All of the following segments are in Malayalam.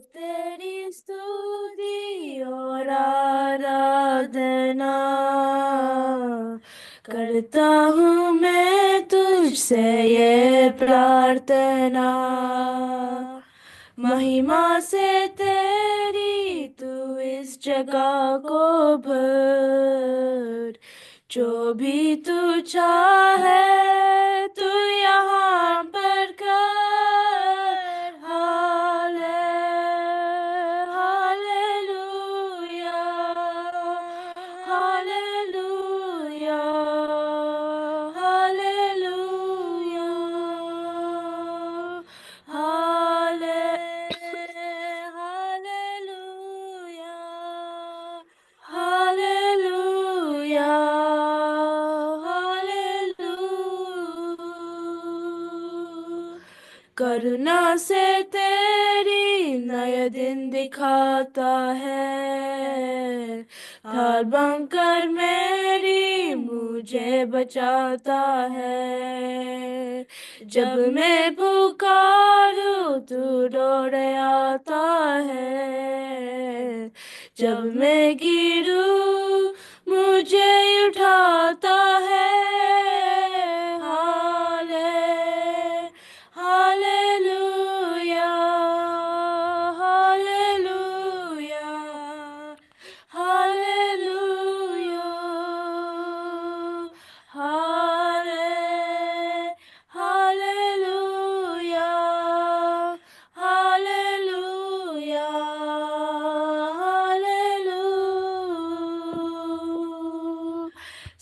तेरी स्तुति और आराधना करता हूँ मैं तुझसे ये प्रार्थना, महिमा से तेरी तू इस जगह को भर, जो भी तू चाहे तू यहाँ पर कर। Hallelujah, hallelujah, hallelujah, hallelujah, hallelujah, hallelujah. करुणा से तेरी नया दिन दिखाता है, ढाल बनकर मेरी मुझे बचाता है। जब मैं पुकारूं तू दौड़ आता है, जब मैं गिरूं मुझे उठाता है। हाले hallelujah, hallelujah, hallelujah, hallelujah, hallelujah, hallelujah.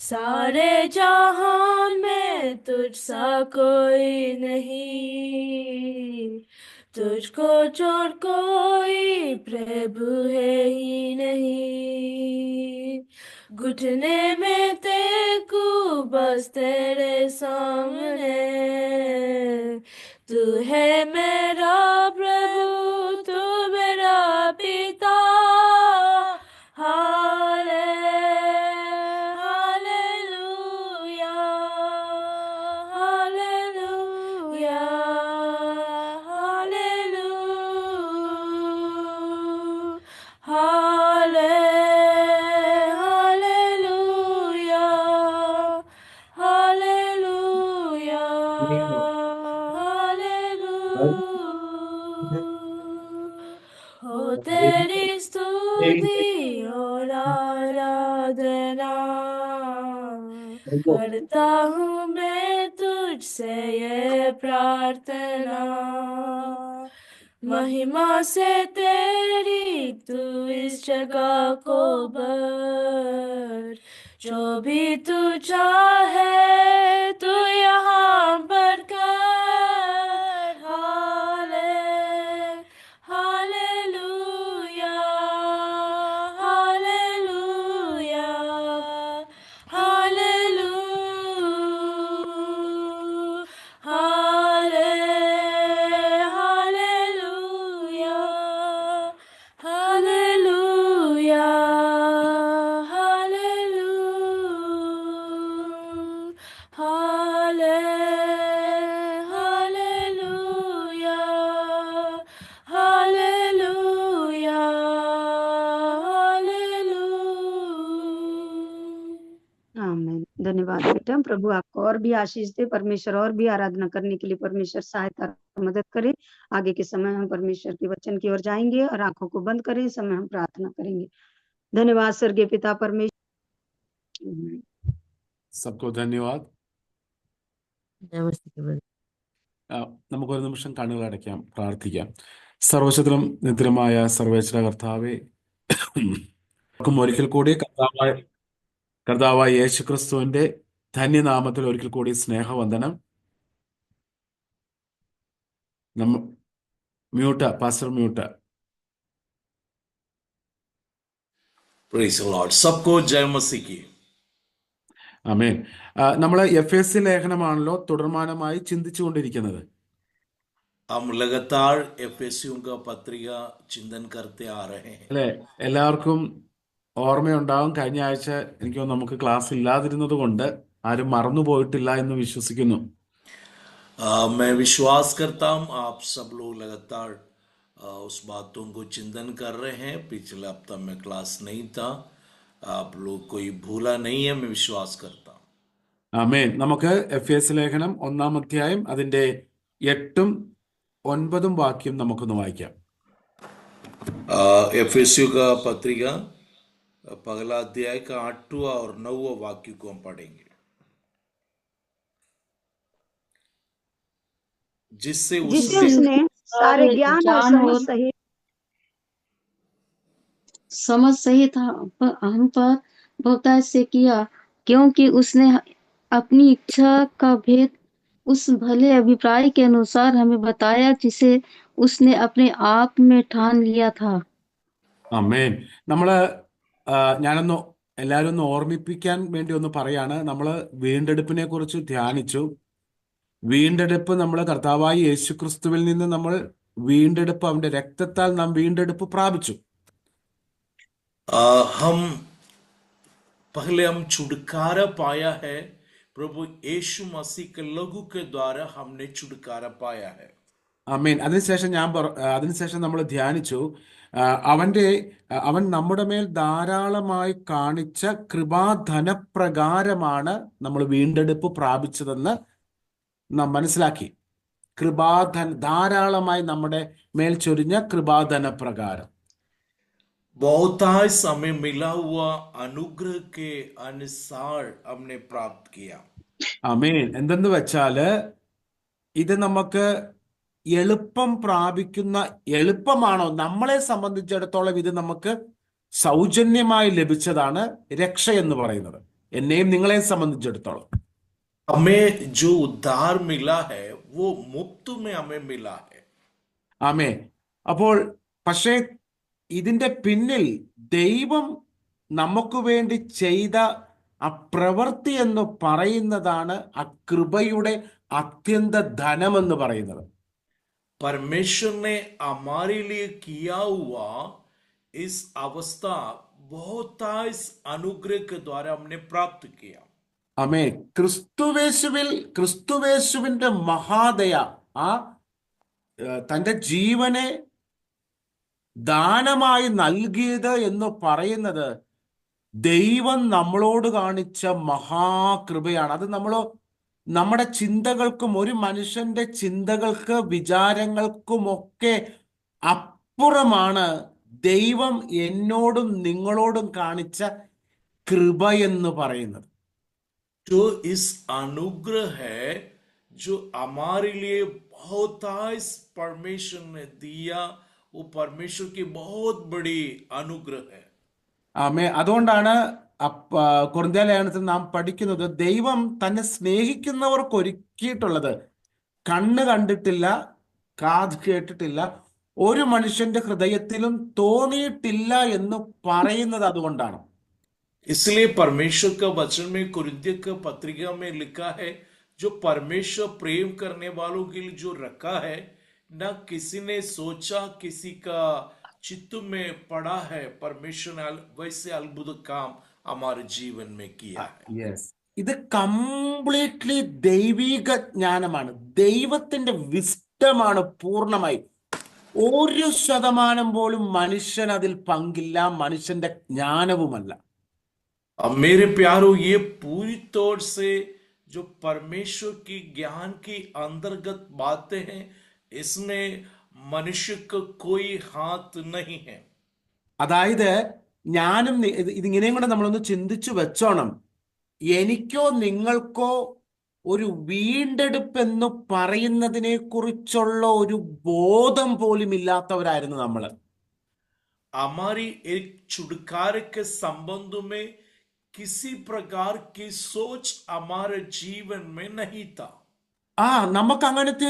सारे जहां में तुझसा कोई नहीं, तुझको छोड़ कोई प्रभु है ही नहीं। घुटने में तेकू बस तेरे सामने, तू है मेरा प्रभु, तू मेरा पिता। हाले हालेलुया, हालेलुया, हालेलुया, हाले हालेलुया, हालेलुया, हालेलुया। हो तेरी स्तुति और आराधना करता हूँ मैं तुझसे ये प्रार्थना, महिमा से तेरी तू इस जगह को भर, जो भी तू चाहे तू यहाँ पर कर। Hallelujah, hallelujah, hallelujah, hallelujah, hallelujah, hallelujah, hallelujah, hallelujah. आमीन। धन्यवाद बेटा। प्रभु आपको और भी आशीष दे, परमेश्वर और भी आराधना करने के लिए परमेश्वर सहायता और मदद करे। आगे के समय हम परमेश्वर के वचन की ओर जाएंगे और आंखों को बंद करें, इस समय हम प्रार्थना करेंगे। धन्यवाद स्वर्गीय पिता परमेश्वर। सबको धन्यवाद. നമസ്തേ. നമുക്കൊരു നിമിഷം കണ്ണുകൾ അടയ്ക്കാം, പ്രാർത്ഥിക്കാം. സർവശക്തനും നിത്യമായ സർവേശ്വര കർത്താവെ, ഒരിക്കൽ കൂടി കർത്താവായ യേശു ക്രിസ്തുവിന്റെ ധന്യനാമത്തിൽ ഒരിക്കൽ കൂടി സ്നേഹവന്ദനം. Pastor mute. Praise the Lord. सबको जय मसीह की. ആമേൻ. നമ്മൾ എഫേസ്യ ലേഖനമാണല്ലോ തുടർമാനമായി ചിന്തിച്ചുകൊണ്ടിരിക്കുന്നത്. हम लगातार एफेसियों का पत्रिका चिंतन करते आ रहे हैं. അല്ലെ, എല്ലാവർക്കും ഓർമ്മയുണ്ടാവും, കഴിഞ്ഞ ആഴ്ച എനിക്ക് നമുക്ക് ക്ലാസ് ഇല്ലാതിരുന്നത് കൊണ്ട് ആരും മറന്നു പോയിട്ടില്ല എന്ന് വിശ്വസിക്കുന്നു. मैं विश्वास करता हूँ आप सब लोग लगातार उस बातों को चिंतन कर रहे हैं। पिछले हफ्ता में क्लास नहीं था, आप लोग कोई भूला नहीं है, मैं विश्वास करता हूँ। ആമേൻ. നമുക്ക് എഫേസ്യ ലേഖനം 1-ാം അധ്യായം അതിന്റെ 8-ഉം 9-ഉം വാക്യം നമുക്കൊന്ന് വായിക്കാം. एफेसियों का पत्रिका पहला अध्याय का 8वां और 9वां वाक्य को हम पढ़ेंगे, जिससे जिसे उसने उसने सारे ज्ञान और समझ सहित हम पर बहुतायत से किया, क्योंकि उसने अपनी इच्छा का भेद उस भले अभिप्राय के अनुसार हमें बताया, जिसे उसने अपने आप में ठान लिया था. ആമേൻ. നമ്മള് ഞാനൊന്ന് എല്ലാവരും ഒന്ന് ഓർമ്മിപ്പിക്കാൻ വേണ്ടി ഒന്ന് പറയാണ്. നമ്മള് വീണ്ടെടുപ്പിനെ കുറിച്ച് ധ്യാനിച്ചു. വീണ്ടെടുപ്പ് നമ്മൾ കർത്താവായ യേശുക്രിസ്തുവിൽ നിന്ന് നമ്മൾ വീണ്ടെടുപ്പ്, അവന്റെ രക്തത്താൽ നാം വീണ്ടെടുപ്പ് പ്രാപിച്ചു. हम पहले हम छुटकारा पाया है, प्रभु यीशु मसीह के लहू के द्वारा हमने छुटकारा पाया है। ആമേൻ. അതിനുശേഷം നമ്മൾ ധ്യാനിച്ചു, അവൻ നമ്മുടെ മേൽ ധാരാളമായി കാണിച്ച കൃപാധനപ്രകാരമാണ് നമ്മൾ വീണ്ടെടുപ്പ് പ്രാപിച്ചതെന്ന് നാം മനസ്സിലാക്കി. ധാരാളമായി നമ്മുടെ മേൽ ചൊരിഞ്ഞ കൃപാധനപ്രകാരം. बहुताय समय मिला हुआ अनुग्रह के अनुसार हमने प्राप्त किया। ആമേൻ. എന്തെന്ന് വെച്ചാല് ഇത് നമുക്ക് എളുപ്പം പ്രാപിക്കുന്ന, എളുപ്പമാണോ? നമ്മളെ സംബന്ധിച്ചിടത്തോളം ഇത് നമുക്ക് സൗജന്യമായി ലഭിച്ചതാണ് രക്ഷ എന്ന് പറയുന്നത്, എന്നെയും നിങ്ങളെയും സംബന്ധിച്ചിടത്തോളം. हमें जो उद्धार मिला है वो मुफ्त में हमें मिला है। ആമേൻ. അപ്പോൾ പക്ഷേ ഇതിന്റെ പിന്നിൽ ദൈവം നമുക്ക് വേണ്ടി ചെയ്ത ആ പ്രവൃത്തി എന്ന് പറയുന്നതാണ് ആ കൃപയുടെ അത്യന്ത ധനമെന്ന് പറയുന്നത്. परमेश्वर ने हमारे लिए किया हुआ इस अवस्था बहुताय अनुग्रह के द्वारा हमने प्राप्त किया। ആമേൻ. ക്രിസ്തുവേശുവിന്റെ മഹാദയ, ആ തന്റെ ജീവനെ ദാനമായി നൽകിയത് എന്ന് പറയുന്നത് ദൈവം നമ്മളോട് കാണിച്ച മഹാകൃപയാണ്. അത് നമ്മുടെ ചിന്തകൾക്കും, ഒരു മനുഷ്യന്റെ ചിന്തകൾക്ക്, വിചാരങ്ങൾക്കുമൊക്കെ അപ്പുറമാണ് ദൈവം എന്നോടും നിങ്ങളോടും കാണിച്ച കൃപ എന്ന് പറയുന്നത്. जो इस अनुग्रह है जो हमारे लिए बहुताय परमेश्वर ने दिया, वो परमेश्वर की बहुत बड़ी अनुग्रह है। അതുകൊണ്ടാണ് കൊരിന്ത്യ ലേഖനത്തിൽ നാം പഠിക്കുന്നത്, ദൈവം തന്നെ സ്നേഹിക്കുന്നവർക്ക് ഒരുക്കിയിട്ടുള്ളത് കണ്ണ് കണ്ടിട്ടില്ല, കാത് കേട്ടിട്ടില്ല, ഒരു മനുഷ്യന്റെ ഹൃദയത്തിലും തോന്നിയിട്ടില്ല എന്ന് പറയുന്നത് അതുകൊണ്ടാണ്. इसलिए परमेश्वर का वचन में कुरिन्थियों का पत्रिका में लिखा है, जो परमेश्वर प्रेम करने वालों के लिए जो रखा है, न किसी ने सोचा, किसी का चित्त में पड़ा है, परमेश्वर ने वैसे अद्भुत काम हमारे जीवन में किया है। ഇത് കംപ്ലീറ്റ്ലി ദൈവിക ജ്ഞാനമാണ്, ദൈവത്തിന്റെ വിസ്ഡമാണ് പൂർണ്ണമായി. 1% പോലും മനുഷ്യൻ അതിൽ പങ്കില്ല, മനുഷ്യന്റെ ജ്ഞാനവുമല്ല. अब मेरे प्यारों, ये पूरी तौर से जो परमेश्वर की ज्ञान की अंतर्गत बातें हैं, इसमें मनुष्य का कोई हाथ नहीं है. അതായത് ഞാനും ഇതിങ്ങനെയും കൂടെ നമ്മളൊന്ന് ചിന്തിച്ചു വെച്ചോണം. എനിക്കോ നിങ്ങൾക്കോ ഒരു വീണ്ടെടുപ്പ് എന്ന് പറയുന്നതിനെ കുറിച്ചുള്ള ഒരു ബോധം പോലും ഇല്ലാത്തവരായിരുന്നു നമ്മള്. हमारी एक छुटकारे के संबंध में किसी प्रकार की सोच हमारे जीवन में नहीं था. നമുക്ക് അങ്ങനത്തെ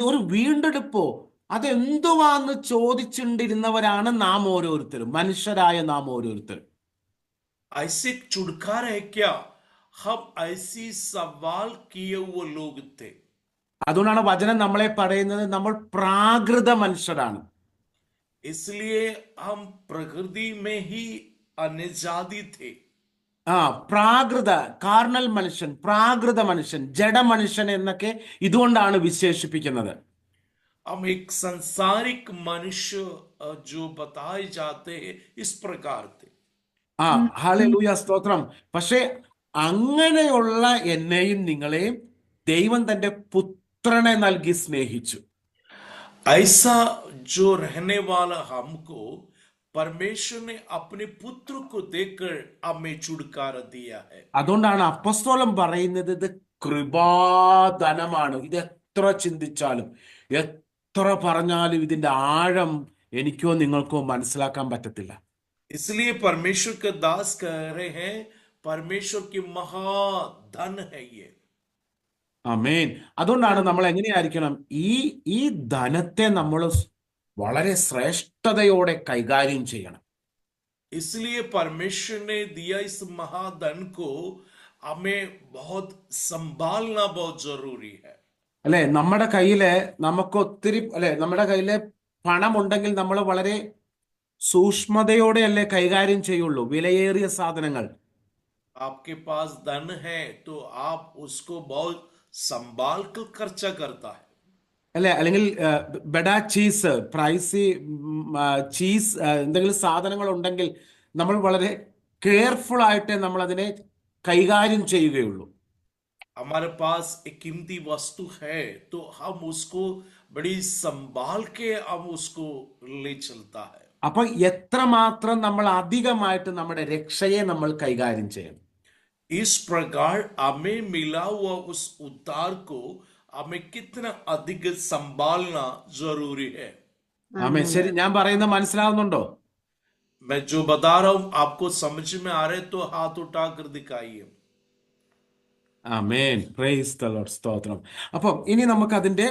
ഒരു വീണ്ടെടുപ്പോ അതെന്തുവാന്ന് ചോദിച്ചിട്ടിരുന്നവരാണ് നാം ഓരോരുത്തരും, മനുഷ്യരായ നാം ഓരോരുത്തരും. ऐसे छुटकारा है क्या, हम ऐसी सवाल किए हुए लोग थे. അതുകൊണ്ടാണ് വചനം നമ്മളെ പറയുന്നത് നമ്മൾ പ്രാകൃത മനുഷ്യരാണ്. इसलिए हम प्रकृति में ही अनजादी थे. പ്രാകൃത, കാർണൽ മനുഷ്യൻ, പ്രാകൃത മനുഷ്യൻ, ജഡ മനുഷ്യൻ എന്നൊക്കെ ഇതുകൊണ്ടാണ് വിശേഷിപ്പിക്കുന്നത്. हम एक संसारिक मनुष्य जो बताए जाते हैं इस प्रकार थे। ആ ഹല്ലേലൂയ സ്തോത്രം. പക്ഷേ അങ്ങനെയുള്ള എന്നെയും നിങ്ങളെയും ദൈവം തന്റെ പുത്രനെ നൽകി സ്നേഹിച്ചു. ऐसा जो रहने वाला हमको परमेश्वर ने अपने पुत्र को देकर हमें छुटकारा दिया है। അതുകൊണ്ടാണ് അപ്പസ്തോലൻ പറയുന്നത് ഇത് കൃപാധനമാണ്. ഇത് എത്ര ചിന്തിച്ചാലും എത്ര പറഞ്ഞാലും ഇതിന്റെ ആഴം എനിക്കോ നിങ്ങൾക്കോ മനസ്സിലാക്കാൻ പറ്റത്തില്ല. इसलिए परमेश्वर के दास कह रहे हैं परमेश्वर की महाधन है ये। ആമേൻ. അതുകൊണ്ടാണ് നമ്മൾ എങ്ങനെയായിരിക്കണം ഈ ധനത്തെ നമ്മൾ വളരെ ശ്രേഷ്ഠതയോടെ കൈകാര്യം ചെയ്യണം. इसलिए परमेश्वर ने दिया इस महाधन को हमें बहुत संभालना बहुत जरूरी है। അല്ലെ, നമ്മുടെ കയ്യില് നമുക്ക് ഒത്തിരി നമ്മുടെ കയ്യില് പണമുണ്ടെങ്കിൽ നമ്മൾ വളരെ സൂക്ഷ്മതയോടെ അല്ലേ കൈകാര്യം ചെയ്യുള്ളൂ വിലയേറിയ സാധനങ്ങൾ. आपके पास धन है तो आप उसको बहुत संभाल कर खर्चा करता है। അല്ലെ, അല്ലെങ്കിൽ ബെഡാ ചീസ് പ്രൈസി ചീസ് എന്തെങ്കിലും സാധനങ്ങൾ ഉണ്ടെങ്കിൽ നമ്മൾ വളരെ കെയർഫുൾ ആയിട്ട് നമ്മൾ അതിനെ കൈകാര്യം ചെയ്യുകയുള്ളൂ. हमारे पास एक कीमती वस्तु है तो हम उसको बड़ी संभाल के हम उसको ले चलता है। അപ്പൊ എത്രമാത്രം നമ്മൾ അധികമായിട്ട് നമ്മുടെ രക്ഷയെ നമ്മൾ കൈകാര്യം ചെയ്യണം. इस प्रकार हमें मिला हुआ उस उद्धार को हमें कितना अधिक संभालना जरूरी है। ആമേൻ. ശരി, ഞാൻ പറയുന്നത് മനസ്സിലാവുന്നുണ്ടോ? मैं जो बता रहा हूं आपको समझ में आ रहे तो हाथ उठाकर दिखाइए। ആമേൻ. Praise the lord. സ്തോത്രം. അപ്പം ഇനി നമുക്ക് അതിന്റെ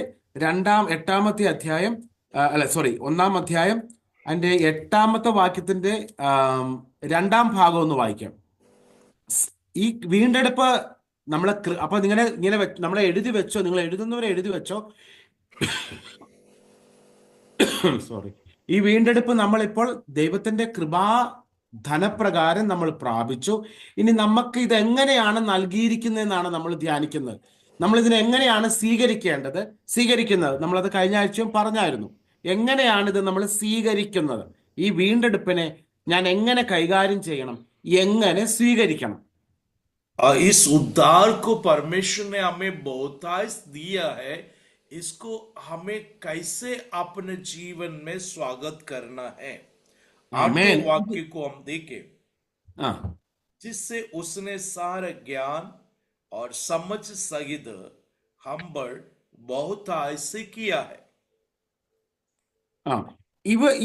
എട്ടാമത്തെ അധ്യായം ഒന്നാം അധ്യായം അതിന്റെ 8ാമത്തെ വാക്യത്തിന്റെ 2ാം ഭാഗം ഒന്ന് വായിക്കാം. ഈ വീണ്ടെടുപ്പ് നമ്മളെ അപ്പൊ ഇങ്ങനെ നമ്മളെ എഴുതി വെച്ചോ, നിങ്ങൾ എഴുതുന്നവരെ എഴുതി വെച്ചോ. സോറി. ഈ വീണ്ടെടുപ്പ് നമ്മളിപ്പോൾ ദൈവത്തിന്റെ ധനപ്രകാരം നമ്മൾ പ്രാപിച്ചു. ഇനി നമുക്ക് ഇത് എങ്ങനെയാണ് നൽകിയിരിക്കുന്നതെന്നാണ് നമ്മൾ ധ്യാനിക്കുന്നത്. നമ്മൾ ഇതിനെ എങ്ങനെയാണ് സ്വീകരിക്കുന്നത് നമ്മളത് കഴിഞ്ഞ ആഴ്ചയും പറഞ്ഞായിരുന്നു. എങ്ങനെയാണ് ഇത് നമ്മൾ സ്വീകരിക്കുന്നത്? ഈ വീണ്ടെടുപ്പിനെ ഞാൻ എങ്ങനെ കൈകാര്യം ചെയ്യണം, എങ്ങനെ സ്വീകരിക്കണം? इस उद्धार को परमेश्वर ने हमें बहुतायत दिया है, इसको हमें कैसे अपने जीवन में स्वागत करना है। आमीन. 8 वाक्य को हम देखें, ആ जिससे उसने सारा ज्ञान और समझ सहित हम पर बहुतायत से किया है। ആ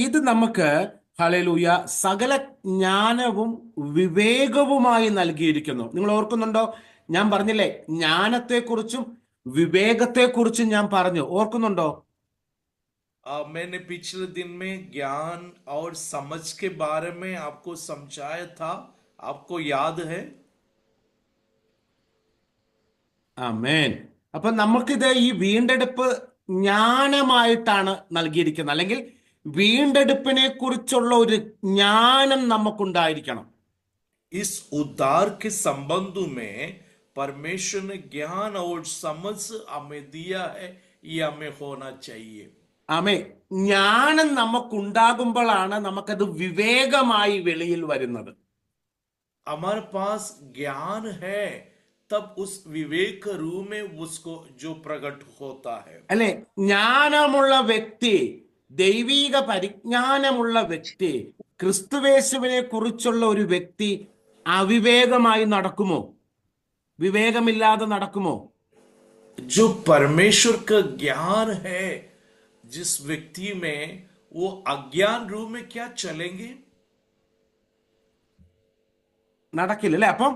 ഇത് നമുക്ക് ഹല്ലേലൂയ സകല ജ്ഞാനവും വിവേകവുമായി നൽകിയിരിക്കുന്നു. നിങ്ങൾ ഓർക്കുന്നുണ്ടോ? ഞാൻ പറഞ്ഞില്ലേ, ജ്ഞാനത്തെക്കുറിച്ചും വിവേകത്തെക്കുറിച്ചും ഞാൻ പറഞ്ഞു. ഓർക്കുന്നുണ്ടോ? मैंने पिछले दिन में ज्ञान और समझ के बारे में आपको समझाया था, आपको याद है? ആമേൻ. അപ്പൊ നമുക്കിത് ഈ വീണ്ടെടുപ്പ് ജ്ഞാനമായിട്ടാണ് നൽകിയിരിക്കുന്നത്, അല്ലെങ്കിൽ വീണ്ടെടുപ്പിനെ കുറിച്ചുള്ള ഒരു ജ്ഞാനം നമുക്കുണ്ടായിരിക്കണം. इस उद्धार के संबंध में परमेश्वर ने ज्ञान और समझ हमें दिया है, ये हमें होना चाहिए। ആമേ. ജ്ഞാനം നമുക്കുണ്ടാകുമ്പോഴാണ് നമുക്കത് വിവേകമായി വെളിയിൽ വരുന്നത്. हमारे पास ज्ञान है तब उस विवेक रूप में उसको जो प्रकट होता है। അല്ലെ, ജ്ഞാനമുള്ള വ്യക്തി, ദൈവീക പരിജ്ഞാനമുള്ള വ്യക്തി, ക്രിസ്തുവേശുവിനെ കുറിച്ചുള്ള ഒരു വ്യക്തി അവിവേകമായി നടക്കുമോ? വിവേകമില്ലാതെ നടക്കുമോ? जो परमेश्वर का ज्ञान है जिस व्यक्ति में, वो अज्ञान रूप में क्या चलेंगे? നടക്കില്ല അല്ലെ. അപ്പം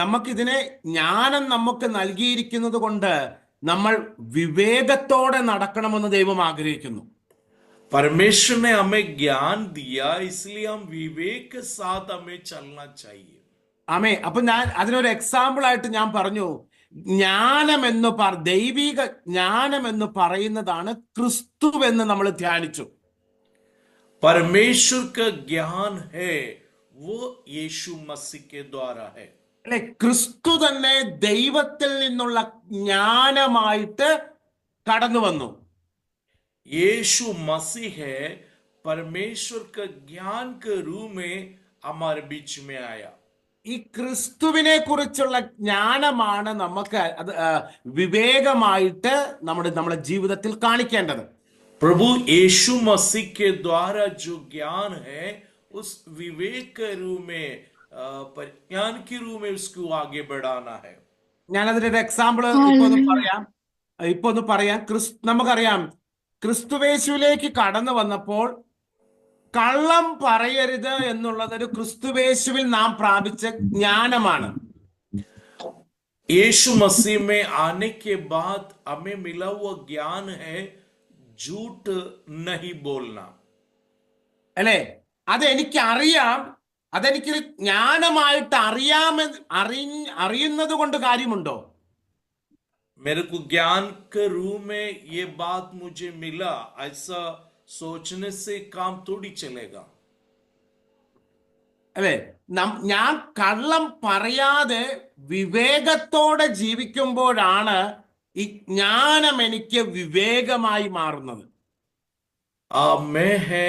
നമുക്കിതിനെ ജ്ഞാനം നമുക്ക് നൽകിയിരിക്കുന്നത് കൊണ്ട് നമ്മൾ വിവേകത്തോടെ നടക്കണമെന്ന് ദൈവം ആഗ്രഹിക്കുന്നു. परमेश्वर ने हमें ज्ञान दिया, इसलिए हम विवेक के साथ हमें चलना चाहिए। ആമേ. അപ്പൊ ഞാൻ അതിനൊരു എക്സാമ്പിൾ ആയിട്ട് ഞാൻ പറഞ്ഞു, ദൈവിക ജ്ഞാനം എന്ന് പറയുന്നതാണ് ക്രിസ്തു എന്ന് നമ്മൾ ധ്യാനിച്ചു. परमेश्वर का ज्ञान है वो यीशु मसीह के द्वारा है। അല്ലെ, ക്രിസ്തു തന്നെ ദൈവത്തിൽ നിന്നുള്ള ജ്ഞാനമായിട്ട് കടന്നു വന്നു. यीशु मसीह है परमेश्वर का ज्ञान के रूप में हमारे बीच में आया। ഈ ക്രിസ്തുവിനെ കുറിച്ചുള്ള ജ്ഞാനമാണ് നമുക്ക് അത് വിവേകമായിട്ട് നമ്മുടെ ജീവിതത്തിൽ കാണിക്കേണ്ടത്. प्रभु यीशु मसीह के द्वारा जो ज्ञान है उस विवेक के रूप में ज्ञान के रूप में उसको आगे बढ़ाना है। ഞാനതിന്റെ എക്സാമ്പിൾ ഇപ്പൊ ഒന്ന് പറയാം. നമുക്കറിയാം, ക്രിസ്തുവേശുവിലേക്ക് കടന്നു വന്നപ്പോൾ കള്ളം പറയരുത് എന്നുള്ളത് ഒരു ക്രിസ്തുവേശുവിൽ നാം പ്രാപിച്ച ജ്ഞാനമാണ്. यीशु मसीह में आने के बाद हमें मिला हुआ ज्ञान है झूठ नहीं बोलना. അല്ലെ? അതെനിക്കറിയാം, അതെനിക്ക് ജ്ഞാനമായിട്ട് അറിയുന്നത് കൊണ്ട് കാര്യമുണ്ടോ? मेरे को ज्ञान के रूप में ये बात मुझे मिला, ऐसा सोचने से काम थोड़ी चलेगा. അല്ലെ? ഞാൻ കള്ളം പറയാതെ വിവേകത്തോടെ ജീവിക്കുമ്പോഴാണ് ഈ ജ്ഞാനം എനിക്ക് വിവേകമായി മാറുന്നത്. मैं है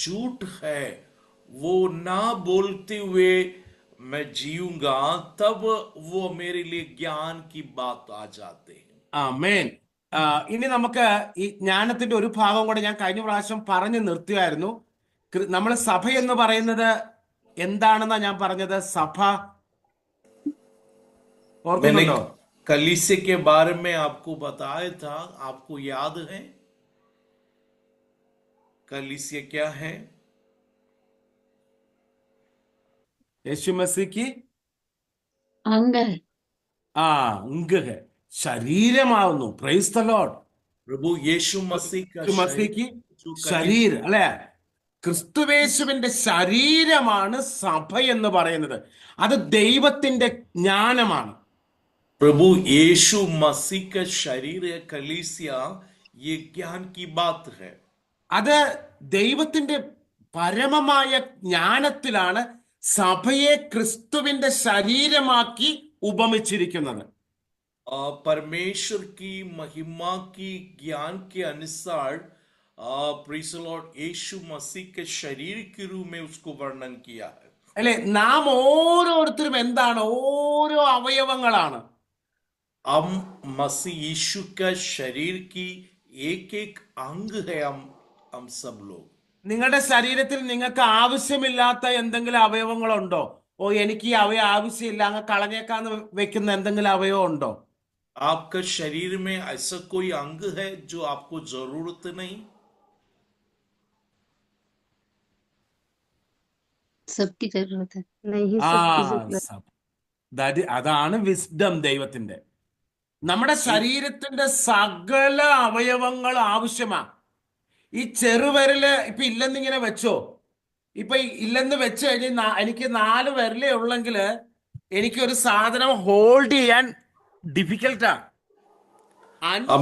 झूठ है वो ना बोलते हुए मैं जीऊंगा, तब वो मेरे लिए ज्ञान की बात आ जाते हैं. ആമേൻ. ഇനി നമുക്ക് ഈ ജ്ഞാനത്തിന്റെ ഒരു ഭാഗം കൂടെ ഞാൻ കഴിഞ്ഞ പ്രാവശ്യം പറഞ്ഞു നിർത്തിയായിരുന്നു. നമ്മൾ സഭ എന്ന് പറയുന്നത് എന്താണെന്നാ ഞാൻ പറഞ്ഞത്? സഭ मैंने ഓർക്കുന്നുണ്ടോ? कलीसिया के बारे में आपको बताया था, आपको याद है कलीसिया क्या है? യേശു മസീഹ് अंग है। അംഗ് ഹെ, ശരീരമാവുന്നു. Praise the lord. प्रभु यीशु मसीह का മസീഹ് जो ശരീരം, അല്ലെ? ക്രിസ്തുവേശുവിന്റെ ശരീരമാണ് സഭ എന്ന് പറയുന്നത്. അത് ദൈവത്തിന്റെ ജ്ഞാനമാണ്. प्रभु यीशु मसीह का शरीर है कलीसिया, ये ज्ञान की बात है. അത് ദൈവത്തിന്റെ പരമമായ ജ്ഞാനത്തിലാണ് സഭയെ ക്രിസ്തുവിന്റെ ശരീരമാക്കി ഉപമിച്ചിരിക്കുന്നത്. परमेश्वर की महिमा की ज्ञान के अनुसार प्रेज़ द लॉर्ड यीशु मसीह के शरीर के रूप में उसको वर्णन किया है. അല്ലെ? നാം ഓരോരുത്തരും എന്താണ്? ഓരോ അവയവങ്ങളാണ്. हम मसीह यीशु का शरीर की एक एक अंग है. हम सब लोग. നിങ്ങളുടെ ശരീരത്തിൽ നിങ്ങൾക്ക് ആവശ്യമില്ലാത്ത എന്തെങ്കിലും അവയവങ്ങളുണ്ടോ? എനിക്ക് ഈ അവയവം ആവശ്യമില്ല, അങ്ങ് കളഞ്ഞേക്കാന്ന് വെക്കുന്ന എന്തെങ്കിലും അവയവം ഉണ്ടോ? आपका शरीर में ऐसा कोई अंग है जो आपको जरूरत नहीं? सबकी जरूरत है। नहीं, ആ सबकी जरूरत। അതാണ് വിസ്ഡം ദൈവത്തിന്റെ. നമ്മുടെ ശരീരത്തിന്റെ സകല അവയവങ്ങളും ആവശ്യമാണ്. ഈ ചെറുവിരല് ഇപ്പൊ ഇല്ലെന്നിങ്ങനെ വെച്ചോ, ഇപ്പൊ ഇല്ലെന്ന് വെച്ച് കഴിഞ്ഞ് എനിക്ക് 4 വിരലേ ഉള്ളെങ്കിൽ എനിക്കൊരു സാധനം ഹോൾഡ് ചെയ്യാൻ ഡിഫിക്കൽട്ടാ.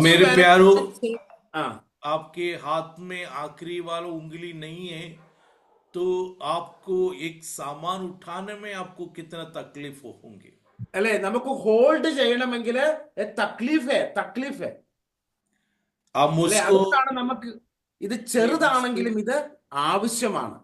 मेरे प्यारो, ആ आपके हाथ में आखिरी वाला उंगली नहीं है तो आपको एक सामान उठाने में आपको कितना तकलीफ होंगे. അല്ലെ? നമുക്ക് ഹോൾഡ് ചെയ്യണമെങ്കിൽ തക്ലീഫ്. हम അല്ലെ? उसको അതുകൊണ്ടാണ് നമുക്ക് ഇത് ചെറുതാണെങ്കിലും ഇത് ആവശ്യമാണ്.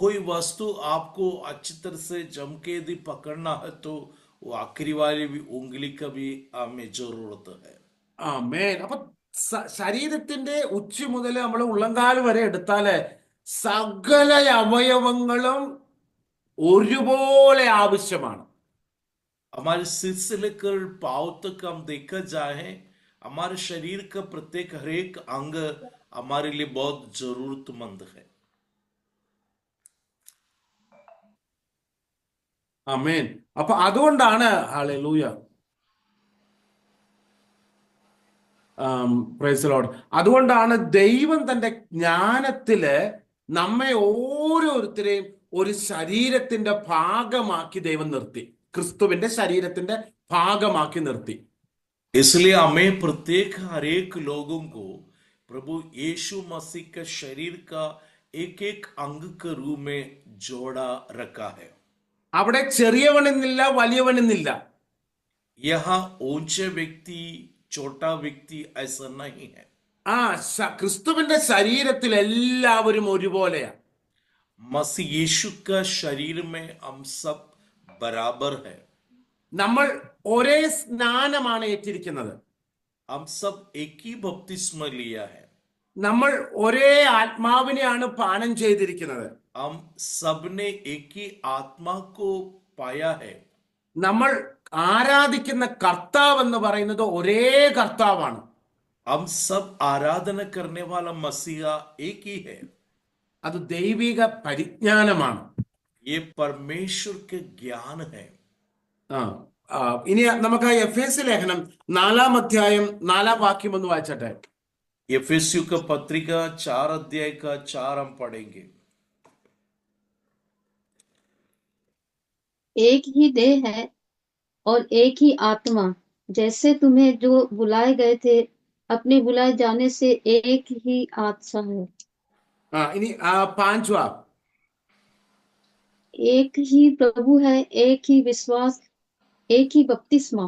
कोई वस्तु आपको अच्छी तरह से जम के यदि पकड़ना है तो वो आखिरी वाली भी उंगली का भी हमें जरूरत है. ആമേൻ. അപ്പൊ ശരീരത്തിന്റെ ഉച്ചി മുതൽ നമ്മൾ ഉള്ളങ്കാല് വരെ എടുത്താല് സകല അവയവങ്ങളും ഒരുപോലെ ആവശ്യമാണ്. हमारे सिर से लेकर पांव तक हम देखा जाए, हमारे शरीर का प्रत्येक हर एक अंग हमारे लिए बहुत जरूरतमंद है. ആമേൻ. അപ്പൊ അതുകൊണ്ടാണ് ഹല്ലേലൂയ, പ്രൈസ് ദി ലോർഡ്. അതുകൊണ്ടാണ് ദൈവം തന്റെ ജ്ഞാനത്തില് നമ്മെ ഓരോരുത്തരെയും ഒരു ശരീരത്തിന്റെ ഭാഗമാക്കി ദൈവം നിർത്തി. ക്രിസ്തുവിന്റെ ശരീരത്തിന്റെ ഭാഗമാക്കി നിർത്തി. इसलिए हमें प्रत्येक हर एक लोगों को प्रभु यीशु मसीह के शरीर का एक एक अंग के रूप में जोड़ा रखा है. അവിടെ ചെറിയവനെന്നില്ല, വലിയവനെന്നില്ല. यहाँ ऊंचे व्यक्ति छोटा व्यक्ति ऐसा नहीं है. ആ ക്രിസ്തുവിന്റെ ശരീരത്തിൽ എല്ലാവരും ഒരുപോലെയാണ്. मसीह यीशु का शरीर में हम सब बराबर है। നമ്മൾ ഒരേ സ്നാനമാണ് ഏറ്റിരിക്കുന്നത്. हम सब एक ही बपतिस्मा लिया है। നമ്മൾ ഒരേ ആത്മാവിനെയാണ് പാനം ചെയ്തിരിക്കുന്നത്. हम सब ने एक ही आत्मा को पाया है। നമ്മൾ ആരാധിക്കുന്ന കർത്താവ് എന്ന് പറയുന്നത് ഒരേ കർത്താവാണ്. हम सब आराधना करने वाला मसीहा एक ही है। അത് ദൈവിക പരിജ്ഞാനമാണ്. ये परमेश्वर के ज्ञान है। ഇനി നമുക്ക് എഫേസ്യ ലേഖനം 4-ാം അധ്യായം 4-ാം വാക്യം ഒന്ന് വായിച്ചട്ടെ. एफेसियों का पत्रिका 4 अध्याय का 4 हम पढ़ेंगे। एक ही देह है और एक ही आत्मा, जैसे तुम्हें जो बुलाए गए थे अपने बुलाए जाने से एक ही आत्मा है। ഇനി 5वां, एक ही प्रभु है, एक ही विश्वास, एक ही बपतिस्मा,